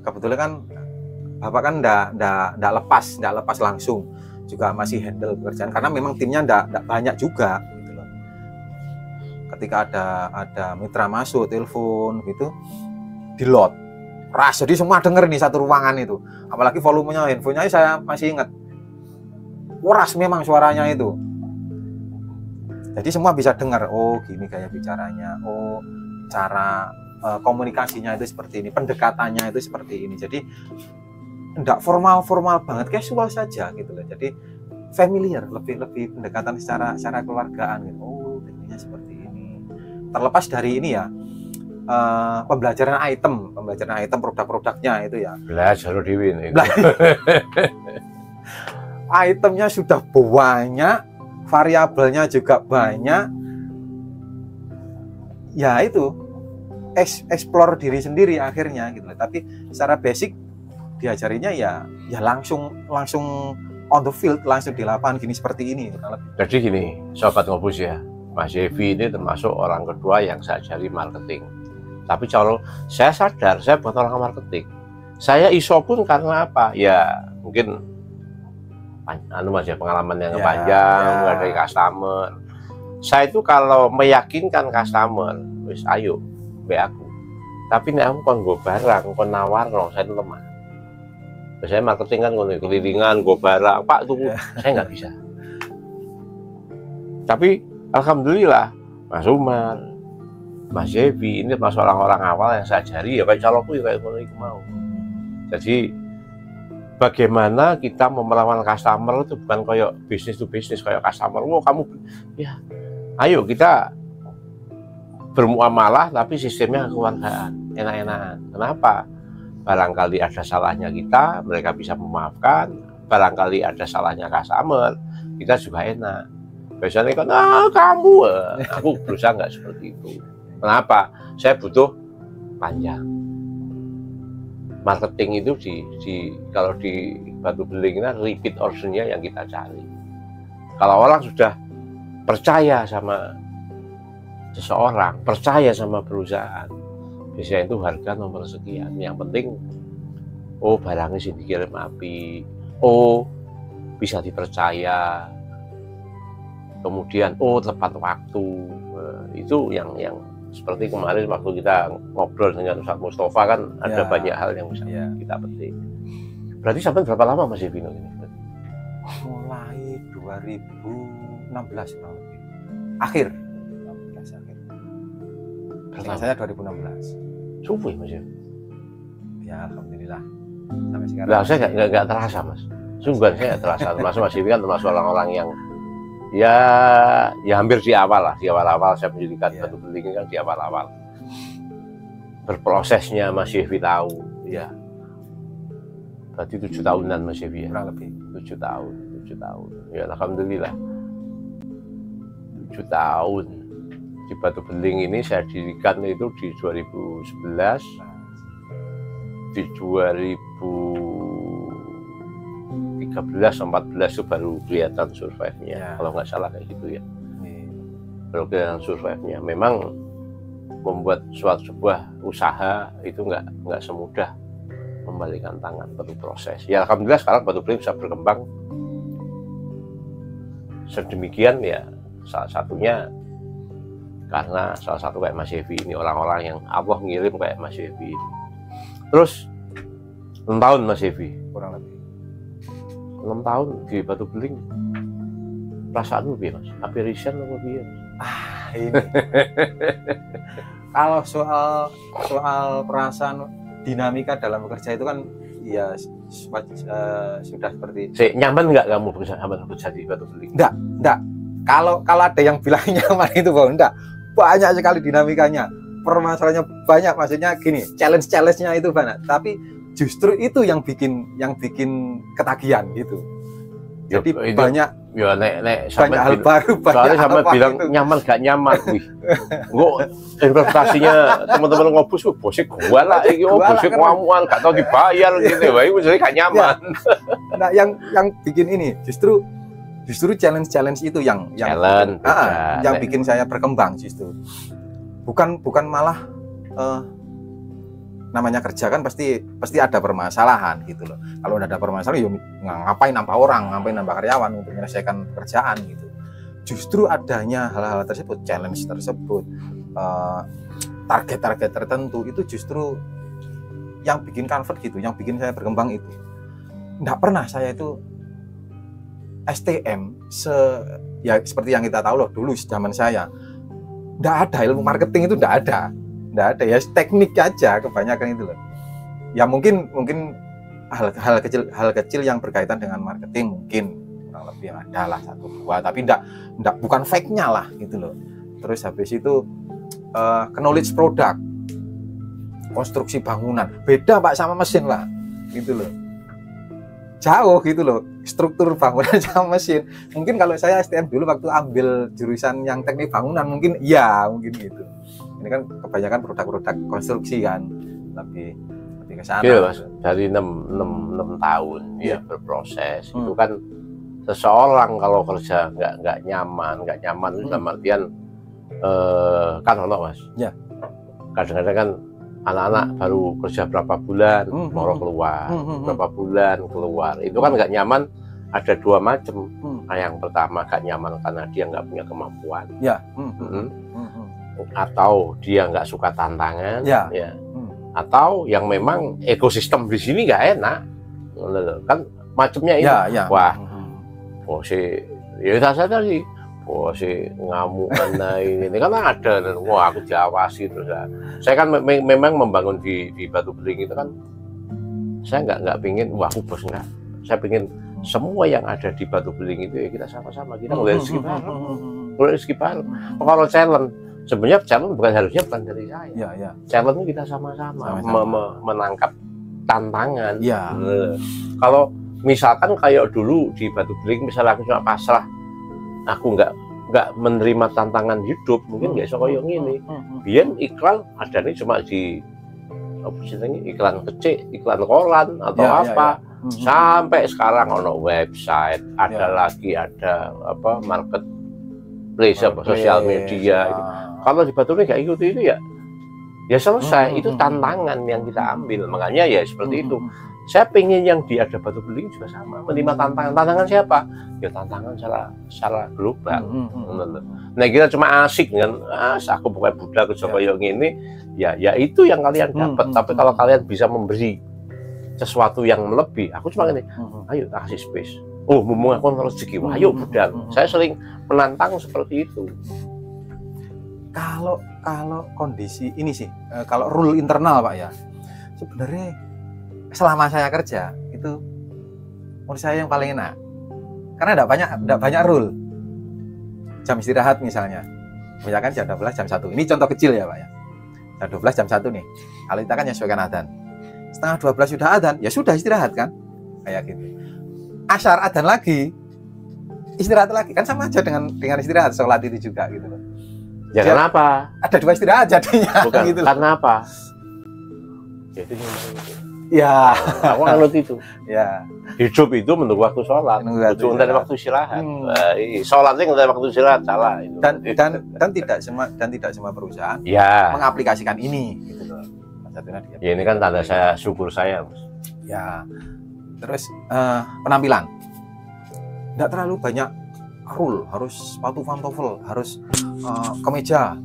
kebetulan kan Bapak kan enggak lepas langsung, juga masih handle pekerjaan karena memang timnya enggak banyak juga gitu loh. Ketika ada mitra masuk telepon gitu, di load ras, jadi semua denger nih satu ruangan itu, apalagi volumenya handphonenya saya masih ingat keras memang suaranya itu, jadi semua bisa dengar, oh gini gaya bicaranya, oh cara komunikasinya itu seperti ini, pendekatannya itu seperti ini. Jadi enggak formal banget, casual saja gitu loh. Jadi familiar, lebih pendekatan secara keluargaan gitu. Oh, tekniknya seperti ini. Terlepas dari ini ya, pembelajaran item produk-produknya itu ya. Belajar dewi ini. Itemnya sudah banyak, variabelnya juga banyak. Ya itu explore diri sendiri akhirnya gitu. Tapi secara basic diajarinya ya langsung on the field, langsung di lapangan gini seperti ini. Jadi gini, sobat ngobus ya, Mas Evi ini termasuk orang kedua yang saya ajari marketing. Tapi kalau saya sadar, saya bukan orang marketing. Saya ISO pun karena apa? Ya mungkin pengalaman yang panjang, dari customer. Saya itu kalau meyakinkan customer, wis ayo be aku. Tapi nek aku kon nggo barang, kon nawarno, saya itu lemah. Biasanya marketing kan ngono, kelilingan nggo barang, Pak tuku, saya nggak bisa. Tapi alhamdulillah Mas Umar, Mas Evi ini termasuk orang-orang awal yang saya ajari ya kayak calonku ya kayak ngono iku mau. Jadi bagaimana kita memelawan customer itu bukan kayak bisnis to bisnis, kayak customer, oh kamu ya ayo kita bermuamalah tapi sistemnya kekeluargaan, enak-enakan. Kenapa? Barangkali ada salahnya kita, mereka bisa memaafkan. Barangkali ada salahnya customer, kita juga enak. Biasanya kan, kamu, aku berusaha nggak seperti itu. Kenapa? Saya butuh panjang. Marketing itu kalau di batu belingnya repeat ordernya yang kita cari. Kalau orang sudah percaya sama seseorang, percaya sama perusahaan, biasanya itu harga nomor sekian. Yang penting, oh barangnya sih dikirim api, oh bisa dipercaya, kemudian oh tepat waktu. Itu yang seperti kemarin waktu kita ngobrol dengan Ustaz Mustafa kan ada banyak hal yang bisa kita petik. Berarti sampai berapa lama Mas Evino ini? Mulai 2016 akhir. Saya 2016. Subuh Mas ya? Ya alhamdulillah sampai sekarang. Lah saya nggak terasa mas, sungguh saya nggak terasa. Termasuk Mas Yevi kan termasuk orang-orang yang ya hampir di awal saya mendirikan Batu Beling kan di awal berprosesnya Mas Yevi tahu ya. Berarti 7 tahunan Mas Yevi ya, Kurang lebih 7 tahun ya alhamdulillah 7 tahun di Batu Beling ini saya dirikan itu di 2011, di 2013-14 itu baru kelihatan survive-nya Ya. kalau nggak salah kayak gitu ya. Iya. Baru kelihatan survive-nya. Memang membuat sebuah usaha itu nggak semudah membalikan tangan, perlu proses. Ya alhamdulillah sekarang Batu Beling bisa berkembang sedemikian ya, salah satunya karena salah satu kayak Mas Yevi ini, orang-orang yang Allah ngirim kayak Mas Yevi ini. Terus 6 tahun Mas Yevi, Kurang lebih 6 tahun di Batu Beling, perasaanmu piye Mas? Apa resign apa piye? ini. Kalau soal perasaan dinamika dalam bekerja itu kan ya sudah seperti Nyaman nggak kamu bekerja di Batu Beling? enggak. Kalau ada yang bilang nyaman itu bahwa enggak, banyak sekali dinamikanya, permasalahannya banyak, maksudnya gini, challenge-nya itu banyak, tapi justru itu yang bikin ketagihan gitu. Jadi itu, banyak sampai hal baru, soalnya sampai bilang itu. nyaman gak nyaman, wih, gua interpretasinya teman-teman ngobus, bosnya gua lah, bosnya ngamuan, gak tau dibayar gitu, wah itu jadi gak nyaman. Nah, yang bikin ini justru challenge itu yang bikin saya berkembang justru. Bukan malah namanya kerja kan pasti ada permasalahan gitu loh. Kalau udah ada permasalahan, ngapain nambah orang, ngapain nambah karyawan untuk menyelesaikan pekerjaan gitu. Justru adanya hal-hal tersebut, challenge tersebut, target-target tertentu itu justru yang bikin convert gitu, yang bikin saya berkembang itu. Nggak pernah saya itu STM ya seperti yang kita tahu loh dulu zaman saya. Nggak ada ilmu marketing itu, nggak ada ya, teknik aja kebanyakan itu loh. Ya mungkin hal kecil yang berkaitan dengan marketing mungkin kurang lebih ada lah 1-2, tapi bukan fake-nya lah gitu loh. Terus habis itu knowledge produk, konstruksi bangunan beda Pak sama mesin lah gitu loh, jauh gitu loh struktur bangunan sama mesin. Mungkin kalau saya STM dulu waktu ambil jurusan yang teknik bangunan mungkin gitu. Ini kan kebanyakan produk-produk konstruksi kan, lebih ke sana. Iya, Mas. Dari 6 tahun ya berproses. Itu kan seseorang kalau kerja nggak nyaman itu dalam artian kan ono Mas. Ya. Kadang-kadang kan anak-anak baru kerja berapa bulan baru keluar, berapa bulan keluar. Itu kan nggak nyaman, ada 2 macam. Yang pertama nggak nyaman karena dia nggak punya kemampuan. Ya. Atau dia nggak suka tantangan, ya. Atau yang memang ekosistem di sini nggak enak, kan macamnya ini. Ya. Wah, bosnya ya saja sih, bosnya ngamuk ini kan ada, wah aku diawasi terus. Saya kan memang membangun di Batu Beling itu kan, saya nggak pingin wah aku bos enggak, saya pingin semua yang ada di Batu Beling itu ya kita sama-sama, kita ngelihat rezeki bareng. Kalau challenge sebenarnya challenge bukan dari saya. Ya. Challenge kita sama-sama menangkap tantangan. Ya. Kalau misalkan kayak dulu di Batu Beling, misalnya aku cuma pasrah, aku nggak menerima tantangan hidup, mungkin nggak bisa kayak gini. Biar iklan ada nih cuma di iklan kecil, iklan koran atau apa. Sampai sekarang ono website, ada lagi ada marketplace, sosial media. Kalau di Batu Beling kayak gitu itu ya selesai. Itu tantangan yang kita ambil. Makanya ya seperti itu. Saya pengen yang di ada Batu Beling juga sama, menerima tantangan. Tantangan siapa? Ya tantangan secara global. Nah kita cuma asik kan, aku bukan budak kayak gini. Ya itu yang kalian dapat. Tapi kalau kalian bisa memberi sesuatu yang lebih, aku cuma gini, ayo kasih space. Oh, mumpung aku rezeki, ayo budak. Saya sering menantang seperti itu. Kalau kondisi ini sih, kalau rule internal Pak ya, sebenarnya selama saya kerja itu menurut saya yang paling enak. Karena enggak banyak rule. Jam istirahat misalnya. Misalkan jam 12 jam 1. Ini contoh kecil ya, Pak ya. Jam 12 jam 1 nih. Kalau kita kan menyesuaikan adzan. Setengah 12 sudah adzan, ya sudah istirahat kan? Kayak gitu. Asyar adzan lagi, istirahat lagi. Kan sama aja dengan istirahat, sholat itu juga gitu loh. Ya kenapa? Ada 2 istirahat jadinya. Bukan, gitu karena apa? Jadi ya, aku nganut itu. ya. Hidup itu menunggu waktu sholat, menunggu waktu istirahat. Sholatnya nggak waktu istirahat, salah itu. Dan tidak semua perusahaan ya mengaplikasikan ini gitu loh. Ya ini kan tanda saya syukur saya, Mas. Ya. Terus penampilan. Enggak terlalu banyak rule, harus sepatu pantofel, harus kemeja,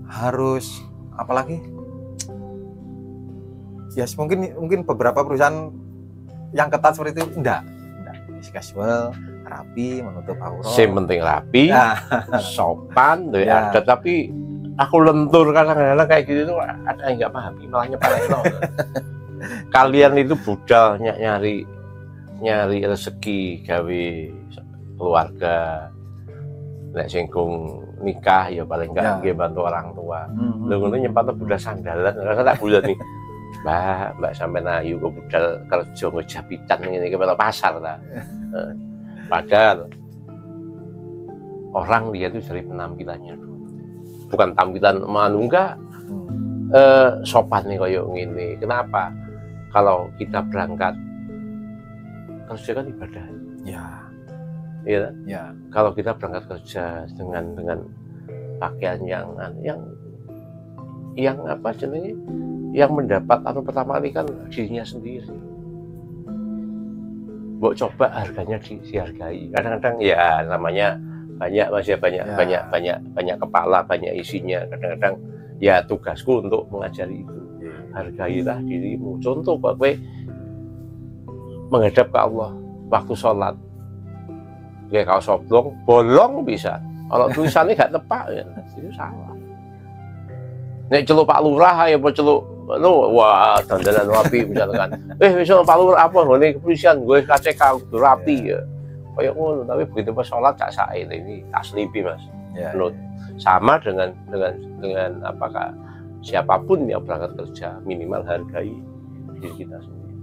harus apalagi? Ya mungkin beberapa perusahaan yang ketat seperti itu enggak. Casual, rapi, menutup aurat. Yang penting rapi, sopan, ya. Tetapi aku lentur kadang-kadang kayak gitu tuh ada yang nggak paham, malah nyepelek loh. Kalian itu budal nyari rezeki gawe keluarga. Nek singgung nikah ya paling enggak nggih bantu orang tua. Lha ngono nyempatno budal sandalan, rasa tak budal nih. Mbak sampean ayu kok budal kerja nggo jabitan ngene iki pasar ta. Padahal orang dia itu dari penampilannya dulu. Bukan tampilan enggak sopan nih koyo ngene. Kenapa? Kalau kita berangkat kerja kan ibadah. Ya. Iya. Ya. Kalau kita berangkat kerja dengan pakaian yang apa jenenge? Yang mendapat pertama kali kan dirinya sendiri. Mbok coba harganya dihargai. Kadang-kadang ya namanya banyak kepala, banyak isinya. Kadang-kadang ya tugasku untuk mengajari itu. Hargailah dirimu. Contoh kowe menghadap ke Allah waktu sholat. Kayak kau soblong, bolong bisa. Kalau tulisannya gak tepat ya, itu salah. Nek celuk Pak Lurah ya apa celuk wah dandanan rapi misalkan. Misal Pak Lurah apa ngene kepolisian gue KCK rapi ya. Kayak ngono, tapi begitu pas sholat gak sae ini taslibi Mas. Ya. Sama dengan apakah siapapun yang berangkat kerja minimal hargai diri kita sendiri.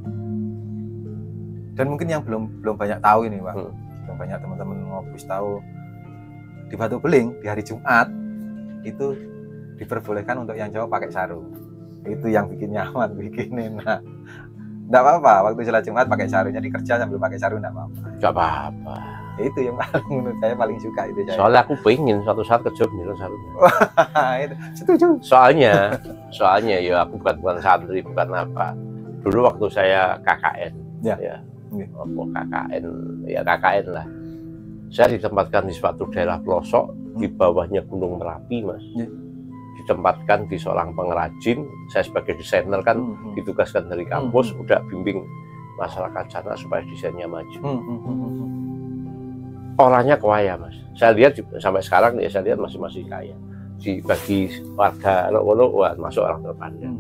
Dan mungkin yang belum banyak tahu ini, Pak. Belum banyak teman-teman ngobus tahu di Batu Beling di hari Jumat itu diperbolehkan untuk yang cowok pakai sarung. Itu yang bikin nyaman, bikin enak. Enggak apa-apa waktu sholat Jumat pakai sarung, jadi kerja sambil pakai sarung enggak apa-apa. Enggak apa-apa. Itu yang paling menurut saya paling suka itu saya. Soalnya aku pengen suatu saat kerja dengan sarungnya. Itu setuju. Soalnya ya aku bukan santri, bukan apa. Dulu waktu saya KKN, ya. KKN lah. Saya ditempatkan di suatu daerah pelosok di bawahnya Gunung Merapi, Mas. Ditempatkan di seorang pengrajin. Saya sebagai desainer kan ditugaskan dari kampus, udah bimbing masyarakat sana supaya desainnya maju. Orangnya kaya, Mas. Saya lihat sampai sekarang ya saya lihat masih kaya. Dibagi warga wah masuk orang terpandang.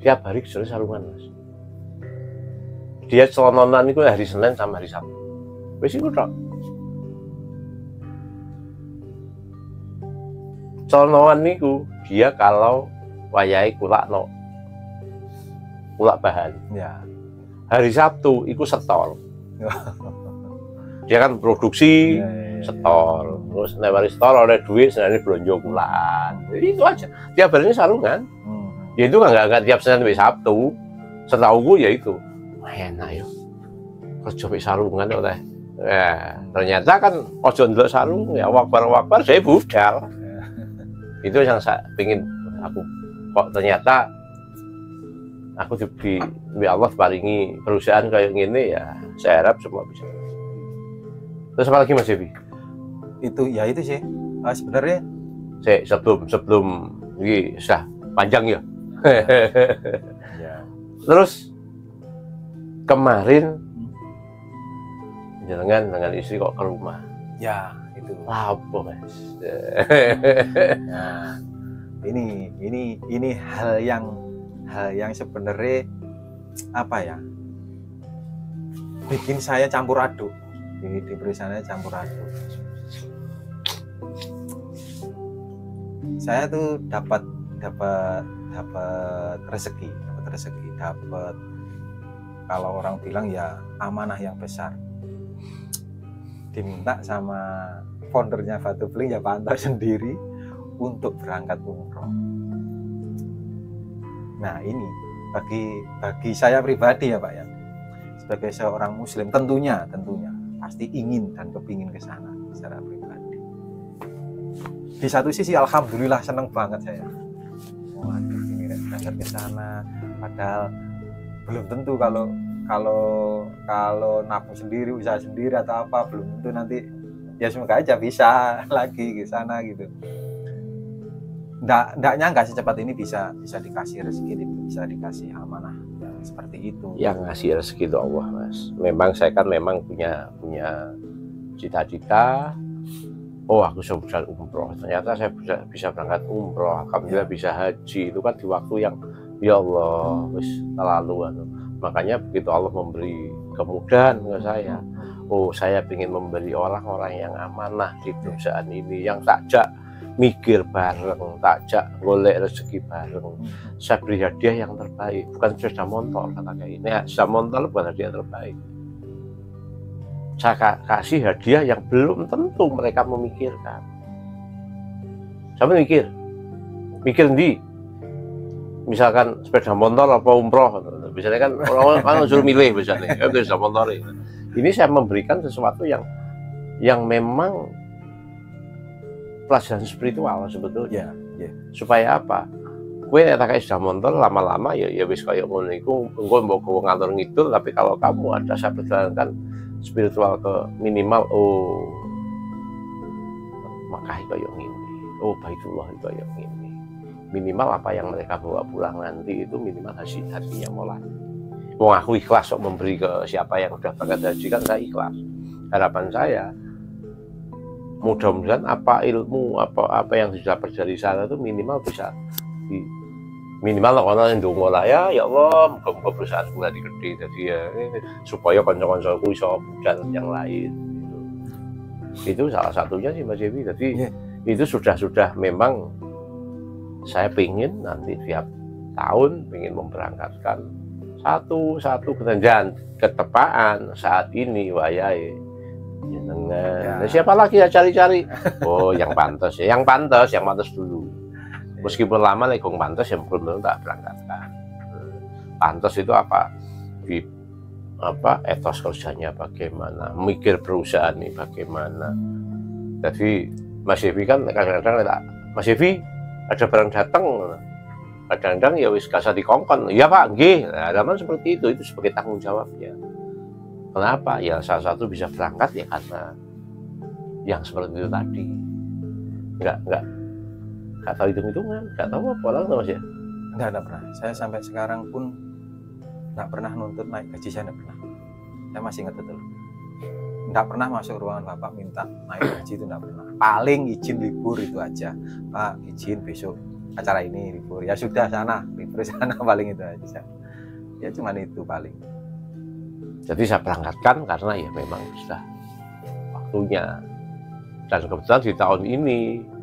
Tiap hari kecuali sarungan, Mas. Dia celononan itu hari Senin sama hari Sabtu. Wis iku tok. Celononan niku dia kalau wayahe kulak bahan. Ya. Hari Sabtu iku setor. Dia kan produksi setor. Terus nek setor oleh duit senane blonjo kulaan. Itu aja. Tiap harinya sarungan. Ya itu enggak tiap Senin sampai Sabtu. Setauku ya itu. Enak yo. Kerja mek sarungan kok teh. Ternyata kan ojo ndelok sarung ya wakbar saya budal. Itu yang saya pengin aku kok ternyata aku di Allah paringi perusahaan kayak gini ya saya harap semua bisa. Terus apa lagi Mas Devi? Itu sih. Sebenarnya sebelum ini sudah panjang ya. Terus kemarin dengan istri kok ke rumah. Ya, itu. Apa, Mas? Nah, ini hal yang sebenarnya apa ya, bikin saya campur aduk di perusahaannya, campur aduk. Saya tuh dapat rezeki, dapat, kalau orang bilang ya amanah yang besar. Diminta sama foundernya Batu Bling, ya Pak Anto sendiri, untuk berangkat umroh. Nah ini bagi saya pribadi ya Pak ya, sebagai seorang Muslim tentunya pasti ingin dan kepingin ke sana secara pribadi. Di satu sisi alhamdulillah seneng banget saya. Waduh, ini berangkat ke sana, padahal belum tentu kalau nabung sendiri, usaha sendiri atau apa, belum tentu nanti, ya semoga aja bisa lagi ke sana gitu. Nggak nyangka secepat ini bisa dikasih rezeki, bisa dikasih amanah ya, seperti itu. Yang ngasih rezeki itu Allah, Mas. Memang saya kan memang punya cita-cita. Oh, aku bisa umroh. Ternyata saya bisa berangkat umroh. Alhamdulillah bisa haji. Itu kan di waktu yang ya Allah, wis terlalu. Makanya begitu Allah memberi kemudahan ke saya. Oh, saya ingin memberi orang-orang yang amanah di perusahaan ini, yang takjak mikir bareng, takjak golek rezeki bareng. Saya beri hadiah yang terbaik, bukan sepeda motor kata kayak ini. Sepeda motor bukan hadiah terbaik. Saya kasih hadiah yang belum tentu mereka memikirkan. Saya mikir di, misalkan sepeda motor apa umroh, biasanya kan orang suruh milih biasanya, itu sepeda motor. Ini saya memberikan sesuatu yang memang pelajaran spiritual sebetulnya. Supaya apa? Kue tak kayak sepeda motor lama-lama ya wis kayak ngono iku, engko mbok gowo ngalor ngidul, tapi kalau kamu ada saya perjalankan spiritual ke minimal, oh Makkah kayak ngene, oh Baitullah kayak ngene. Minimal apa yang mereka bawa pulang nanti itu minimal hatinya mulai. Wong aku ikhlas kok memberi ke siapa yang sudah berangkat haji, kan saya ikhlas. Harapan saya mudah-mudahan apa ilmu apa yang sudah terjadi sana itu minimal bisa minimal orang yang ndonga lah ya Allah, muga-muga perusahaan gue gede, jadi ya supaya kanca-kancaku iso dan yang lain. Itu salah satunya sih Mas Yevi. Jadi itu sudah memang saya pingin nanti tiap tahun ingin memberangkatkan satu ketentuan ketepaan saat ini wayahe jenengan. Nah, siapa lagi ya cari-cari? Oh, yang pantas dulu. Meskipun lama lekong pantas yang belum tak berangkatkan. Pantas itu apa? Etos kerjanya bagaimana, mikir perusahaan ini bagaimana. Jadi Mas Yevi kan kadang-kadang Mas Yevi ada barang datang, kadang-kadang ya wis gak usah dikongkon. Iya Pak, nggih. Nah, zaman seperti itu sebagai tanggung jawabnya. Kenapa? Ya salah satu bisa berangkat ya karena yang seperti itu tadi. Nggak tahu hitung-hitungan, nggak tahu apa orang Mas ya? Nggak pernah. Saya sampai sekarang pun nggak pernah nuntut naik gaji, saya nggak pernah. Saya masih ingat betul. Nggak pernah masuk ruangan Bapak minta naik gaji, itu nggak pernah. Paling izin libur itu aja. Pak, izin besok acara ini libur. Ya sudah sana, libur sana paling itu aja. Ya cuman itu paling. Jadi saya berangkatkan karena ya memang sudah waktunya. Dan kebetulan di tahun ini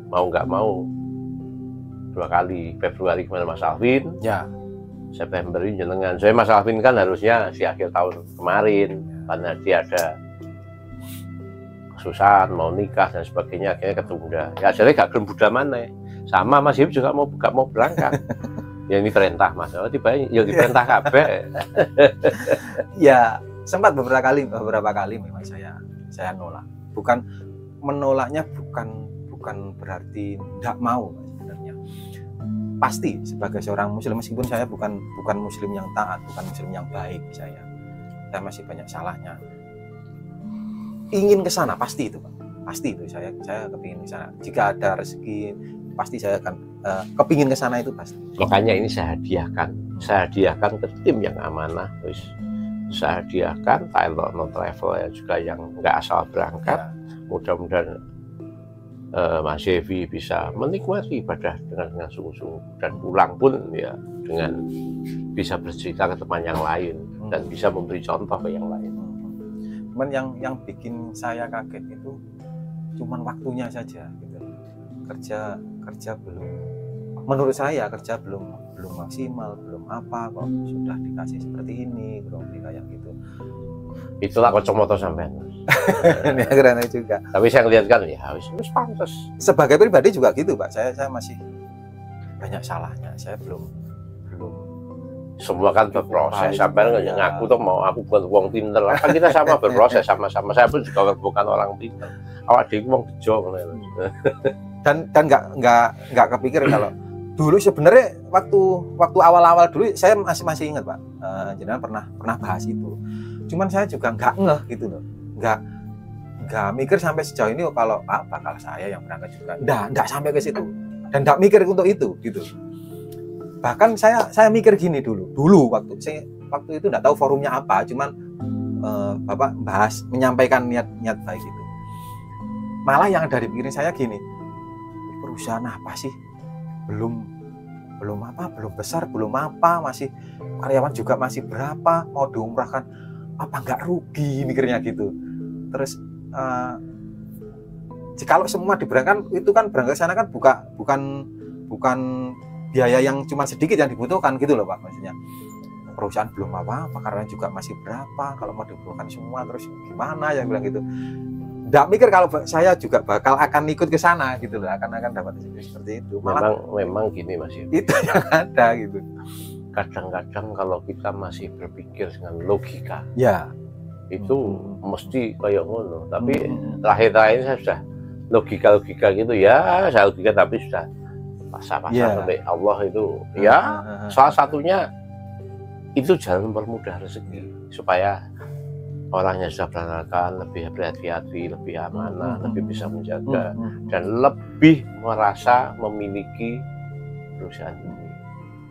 mau nggak mau 2 kali, Februari kemarin Mas Alvin, ya September ini jenengan. Saya Mas Alvin kan harusnya di akhir tahun kemarin karena dia ada kesusahan mau nikah dan sebagainya, akhirnya ketunda. Ya jadi gak gelem budal maneh. Sama Mas Yevi juga mau berangkat. Ya ini perintah Mas. Oh tiba ya diperintah kabeh. Ya sempat beberapa kali memang saya nolak. Bukan menolaknya bukan berarti tidak mau sebenarnya. Pasti sebagai seorang muslim, meskipun saya bukan muslim yang taat, bukan muslim yang baik, saya masih banyak salahnya. Ingin ke sana pasti itu Pak. Pasti itu saya kepingin ke sana. Jika ada rezeki pasti saya akan kepingin ke sana itu pasti. Makanya ini saya hadiahkan ke tim yang amanah, saya hadiahkan pilot non travel ya juga yang nggak asal berangkat. Mudah-mudahan Mas Yevi bisa menikmati ibadah dengan sungguh-sungguh dan pulang pun ya dengan bisa bercerita ke teman yang lain dan bisa memberi contoh ke yang lain. Cuman yang bikin saya kaget itu cuman waktunya saja gitu. Kerja belum, menurut saya kerja belum maksimal, belum apa kok sudah dikasih seperti ini, kurang lebih kayak gitu. Itulah kacamata sampean. Ini karena juga. Tapi saya ngeliat kan ya harus pantas. Sebagai pribadi juga gitu Pak, saya masih banyak salahnya, saya belum semua kan berproses. Sampai nggak ngaku tuh mau aku bukan uang pinter, apa kita sama berproses sama-sama. Saya pun juga bukan orang pinter. Awak dia mau bejo. Dan nggak kepikir kalau dulu sebenarnya waktu awal-awal dulu saya masih ingat Pak, jenengan pernah bahas itu. Cuman saya juga nggak ngeh gitu loh, nggak mikir sampai sejauh ini kalau bakal saya yang berangkat juga, nggak sampai ke situ dan nggak mikir untuk itu gitu. Bahkan saya mikir gini dulu waktu itu nggak tahu forumnya apa, cuman Bapak bahas menyampaikan niat baik itu, malah yang dari pikiran saya gini, perusahaan apa sih belum besar, belum apa, masih karyawan juga masih berapa, mau diumrahkan apa nggak rugi, mikirnya gitu. Terus kalau semua diberangkatkan itu kan berangkat sana kan bukan biaya yang cuma sedikit yang dibutuhkan gitu loh Pak, maksudnya perusahaan belum apa karena juga masih berapa, kalau mau dibutuhkan semua terus gimana, yang bilang gitu. Nggak mikir kalau saya juga akan ikut ke sana gitu loh, akan dapat seperti itu. Memang gini Mas Yevi, itu yang ada gitu. Kadang-kadang kalau kita masih berpikir dengan logika ya itu mesti kayak ngono, tapi terakhir saya sudah logika gitu ya, saya logika tapi sudah pasar sampai Allah itu ya salah satunya itu jalan mempermudah rezeki supaya orangnya sudah berangkat lebih berhati-hati, lebih amanah, lebih bisa menjaga dan lebih merasa memiliki perusahaan ini.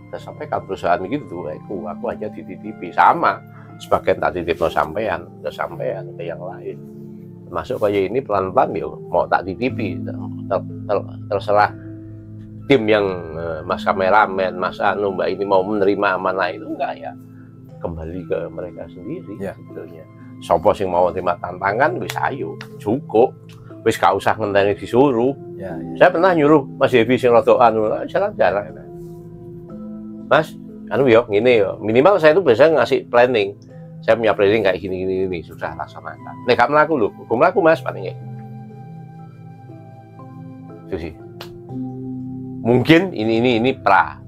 Dan sampai kalau perusahaan gitu, aku hanya dititipi sama sebagian tak titip no sampean ke yang lain. Masuk kayak ini pelan-pelan ya mau tak titipi, terserah tim yang Mas kameramen, Mas Anu, Mbak ini mau menerima amanah itu enggak ya, kembali ke mereka sendiri sebetulnya. Sopo sing mau terima tantangan wis ayo, cukup. Wis gak usah ngenteni disuruh. Saya pernah nyuruh Mas Yevi sing rada anu, jalan-jalan. Mas, anu yo, ngene yo. Minimal saya itu biasanya ngasih planning. Saya punya planning kayak gini, sudah laksanakan. Nek gak mlaku lho, hukum mlaku Mas paling. Itu sih. Mungkin ini pra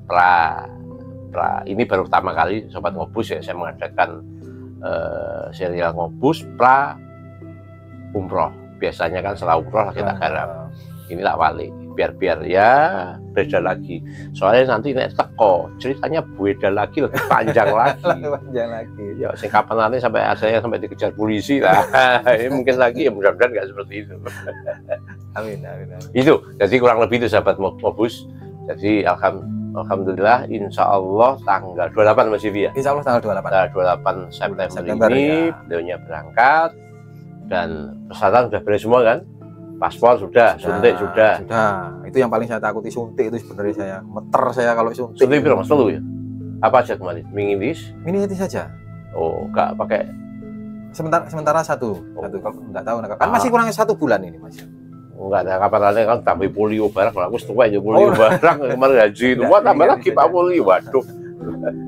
ini baru pertama kali Sobat Ngobus ya saya mengadakan serial Ngobus pra umroh. Biasanya kan setelah umroh kita garap. Inilah wali biar ya beda lagi. Soalnya nanti nek teko ceritanya beda lagi, lebih panjang lagi. Ya sing kapan nanti sampai akhirnya sampai dikejar polisi lah. Ini mungkin lagi ya mudah-mudahan nggak seperti itu. Amin. Itu jadi kurang lebih itu sahabat Ngobus. Jadi alhamdulillah insya Allah tanggal 28 Mas Yevi ya. Insya Allah tanggal 28. Tanggal 28 September ini beliaunya berangkat dan persyaratan sudah beres semua kan? Paspor sudah, suntik sudah. Itu yang paling saya takuti, suntik itu sebenarnya saya meter saya kalau suntik. Suntik berapa Mas ya? Apa aja kemarin? Meningitis saja. Oh, enggak pakai. Sementara satu. Kalau enggak tahu kan masih kurang 1 bulan ini Mas. Enggak ada kapan kan tambah polio barang, kalau aku setua aja polio barang kemarin haji itu. Wah, tambah lagi Pak polio, waduh.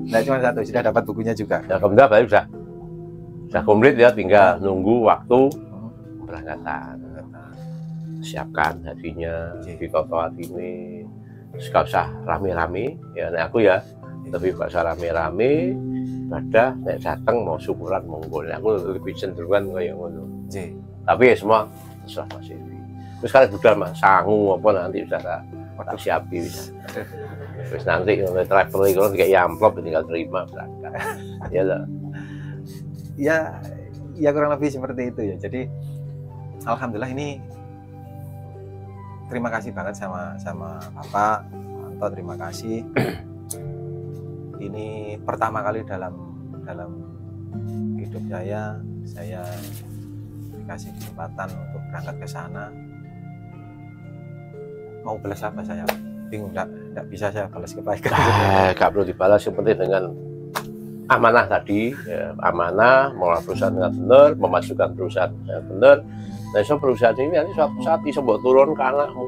Nah, cuma 1 sudah dapat bukunya juga. Ya, kemudian baru sudah komplit ya, tinggal nunggu waktu keberangkatan. Siapkan hatinya, ditoto hati ini, gak usah rame-rame ya. Nek aku ya lebih gak usah rame-rame, ibadah nek datang mau syukuran monggo. Aku lebih cenderungan kayak ngono. Tapi ya semua terserah Mas Yevi. Terus kalian budal Mas sangu apa nanti sudah tak siapi bisa. Terus nanti kalau travel itu kayak amplop tinggal terima berangkat. Ya lah. Ya kurang lebih seperti itu ya. Jadi alhamdulillah ini terima kasih banget sama Bapak Anto, terima kasih. Ini pertama kali dalam hidup saya dikasih kesempatan untuk berangkat ke sana. mau balas apa saya? Bingung, enggak bisa saya balas kebaikan. Gak perlu dibalas, yang penting dengan amanah tadi, ya, amanah, mengelola perusahaan dengan benar, memasukkan perusahaan dengan benar. Nah, so perusahaan ini nanti suatu saat bisa buat turun ke anakmu.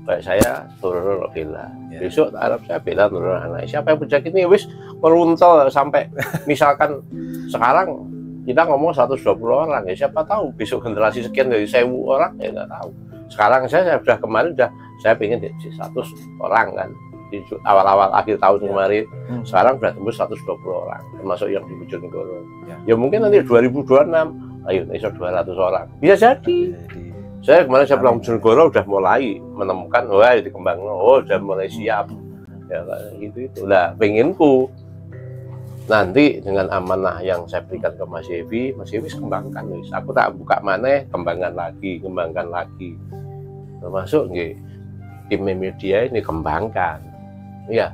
Kayak saya turun bela, besok Arab saya bela turun anak. Siapa yang berjaki ini wis meruntel sampai misalkan sekarang kita ngomong 120 orang, ya siapa tahu besok generasi sekian dari 1000 orang, ya nggak tahu. Sekarang saya sudah kemarin saya pengen jadi 100 orang kan di awal-awal akhir tahun kemarin. Sekarang sudah tembus 120 orang, termasuk yang di Bojonegoro. Ya mungkin nanti 2026, ayo besok 200 orang, bisa jadi. Saya kemarin saya pulang Bojonegoro udah mulai menemukan, wah dikembangin, udah mulai siap, ya gitu lah. Penginku nanti dengan amanah yang saya berikan ke Mas Yevi kembangkan, wis. Aku tak buka mana, kembangkan lagi, termasuk nih tim media ini kembangkan, ya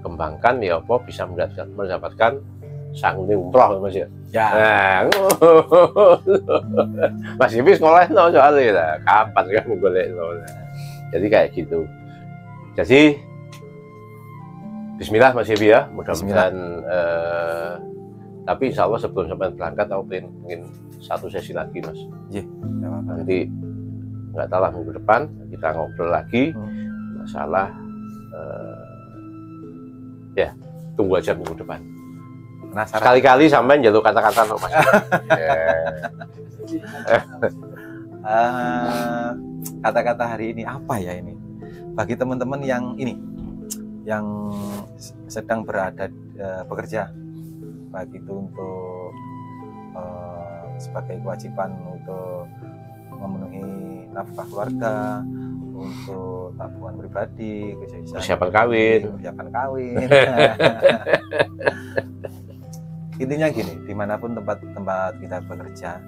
kembangkan ya apa bisa mendapatkan sangguni umroh Mas ya. Nah, Mas Yevi sekolah no soalnya lah, kapan kamu golek no. Jadi kayak gitu. Jadi Bismillah Mas Yevi ya, mudah-mudahan tapi insya Allah sebelum sampai berangkat aku pengen satu sesi lagi Mas. Iya. Nanti nggak tahu lah minggu depan kita ngobrol lagi masalah ya tunggu aja minggu depan. Sekali-kali sampai jalur kata-kata no Mas. Kata-kata hari ini apa ya ini? Bagi teman-teman yang ini, yang sedang berada bekerja, baik itu untuk sebagai kewajiban untuk memenuhi nafkah keluarga, untuk tabungan pribadi, persiapan kawin. Intinya gini, dimanapun tempat kita bekerja,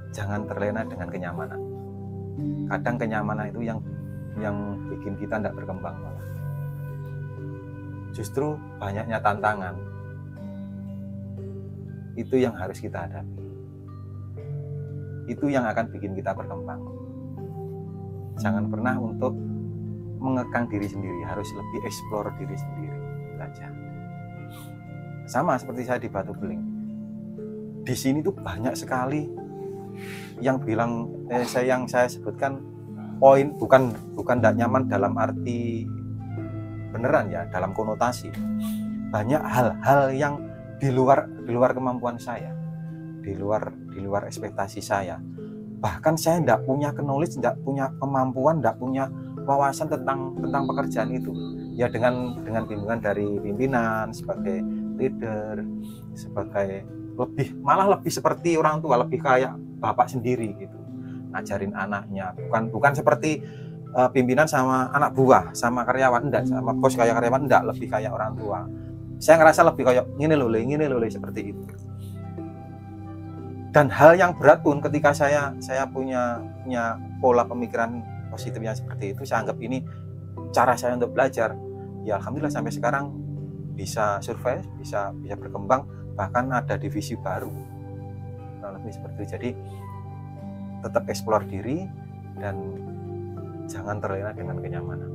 jangan terlena dengan kenyamanan. Kadang kenyamanan itu yang bikin kita tidak berkembang malah. Justru banyaknya tantangan itu yang harus kita hadapi. Itu yang akan bikin kita berkembang. Jangan pernah untuk mengekang diri sendiri, harus lebih eksplor diri sendiri, belajar. Sama seperti saya di Batu Beling. Di sini tuh banyak sekali yang bilang yang saya sebutkan poin bukan tidak nyaman dalam arti beneran ya, dalam konotasi. Banyak hal-hal yang di luar kemampuan saya, di luar ekspektasi saya. Bahkan saya tidak punya knowledge, tidak punya kemampuan, tidak punya wawasan tentang pekerjaan itu. Ya dengan bimbingan dari pimpinan sebagai leader, sebagai malah lebih seperti orang tua, lebih kayak bapak sendiri gitu, ngajarin anaknya, bukan seperti pimpinan sama anak buah, sama karyawan enggak, sama bos kayak karyawan enggak, lebih kayak orang tua. Saya ngerasa lebih kayak ngene lho seperti itu. Dan hal yang berat pun ketika saya punya pola pemikiran positif yang seperti itu, saya anggap ini cara saya untuk belajar. Ya alhamdulillah sampai sekarang bisa survive, bisa berkembang, bahkan ada divisi baru. Nah, lebih seperti itu. Jadi tetap eksplor diri dan jangan terlena dengan kenyamanan.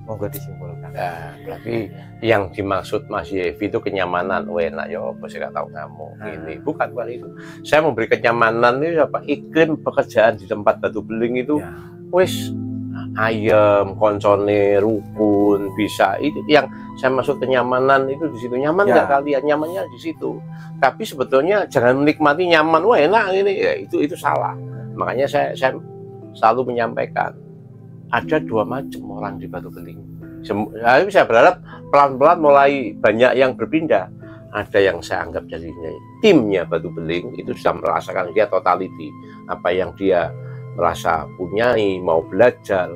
Moga disimpulkan. Nah, berarti yang dimaksud Mas Yevi itu kenyamanan. Enak ya, apa sih nggak tahu kamu ini. Bukan itu. Saya memberi kenyamanan itu apa? Iklim pekerjaan di tempat Batu Beling itu, wis ayam, koncone, rukun, bisa. Itu yang saya maksud kenyamanan itu di situ. Nyaman nggak kalian? Nyamannya di situ. Tapi sebetulnya jangan menikmati nyaman. Wah enak ini. Ya, itu salah. Makanya saya selalu menyampaikan. Ada dua macam orang di Batu Beling. Saya berharap pelan-pelan mulai banyak yang berpindah. Ada yang saya anggap jadi timnya Batu Beling itu sudah merasakan dia totality. Apa yang dia merasa punyai, mau belajar.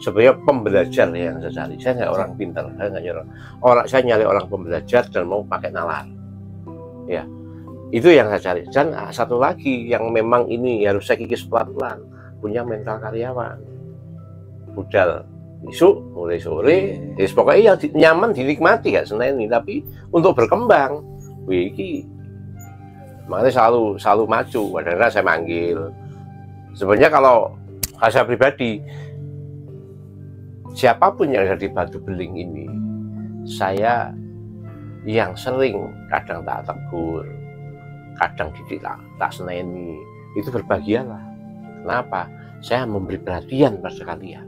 Sebenarnya pembelajar yang saya cari. Saya nggak orang pintar, saya nggak nyari orang. Saya nyari orang pembelajar dan mau pakai nalar. Ya, itu yang saya cari. Dan satu lagi yang memang ini harus saya kikis pelan-pelan, punya mental karyawan. Budal Isuk mulai sore, pokoknya yang nyaman dinikmati gak seneni, tapi untuk berkembang, wiki, makanya selalu maju. Kadang-kadang saya manggil. Sebenarnya kalau saya pribadi, siapapun yang ada di Batu Beling ini, saya yang sering kadang tak tegur, kadang tak seneni, itu berbahagialah. Kenapa? Saya memberi perhatian pada kalian.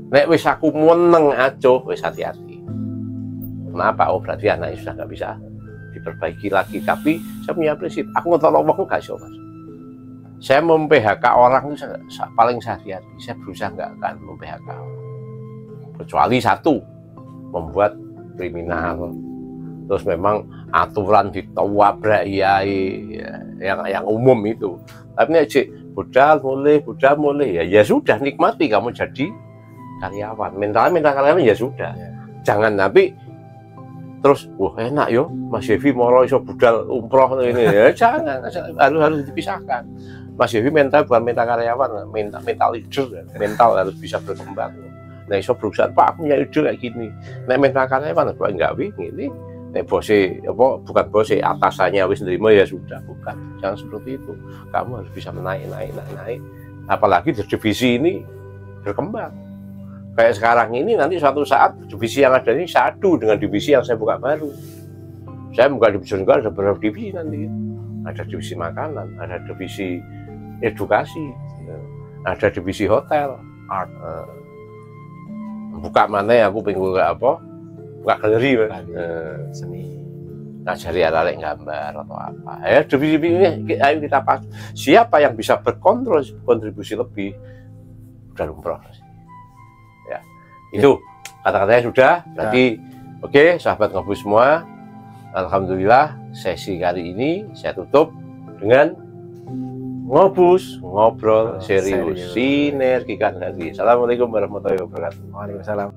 Nek wis aku meneng aco, wis hati-hati. Kenapa? Oh berarti anaknya sudah nggak bisa diperbaiki lagi. Tapi saya punya prinsip, aku ngetolong wong gak iso, Mas. Saya mem-PHK orang itu paling hati-hati. Saya berusaha nggak akan mem-PHK orang. Kecuali satu, membuat kriminal. Terus memang aturan ditawabrak ya, yang umum itu. Tapi nek budal mulai ya sudah, nikmati kamu jadi karyawan. Mental karyawan ya sudah. Jangan tapi terus wah enak yo Mas Yevi moro iso budal umroh ini ya, jangan harus dipisahkan. Mas Yevi mental bukan mental karyawan, mental leader, mental harus bisa berkembang. Nah iso perusahaan Pak aku punya ide kayak gini. Nek mental karyawan kok enggak ini. Nek bose apa bukan bose atasannya wis nerima ya sudah, bukan. Jangan seperti itu. Kamu harus bisa naik. Apalagi di divisi ini berkembang. Kayak sekarang ini nanti suatu saat divisi yang ada ini satu dengan divisi yang saya buka baru. Saya buka divisi juga ada beberapa divisi nanti. Ada divisi makanan, ada divisi edukasi, ada divisi hotel, art. Buka mana ya aku pengen apa? Buka galeri, seni. Ngajari anak gambar atau apa. Ya divisi ini ayo kita pas. Siapa yang bisa berkontribusi lebih udah lumrah. Ya, itu kata-katanya sudah. Berarti oke, sahabat Ngobus semua, alhamdulillah sesi kali ini saya tutup dengan Ngobus ngobrol serius, sinergikan lagi. Assalamualaikum warahmatullahi wabarakatuh. Waalaikumsalam.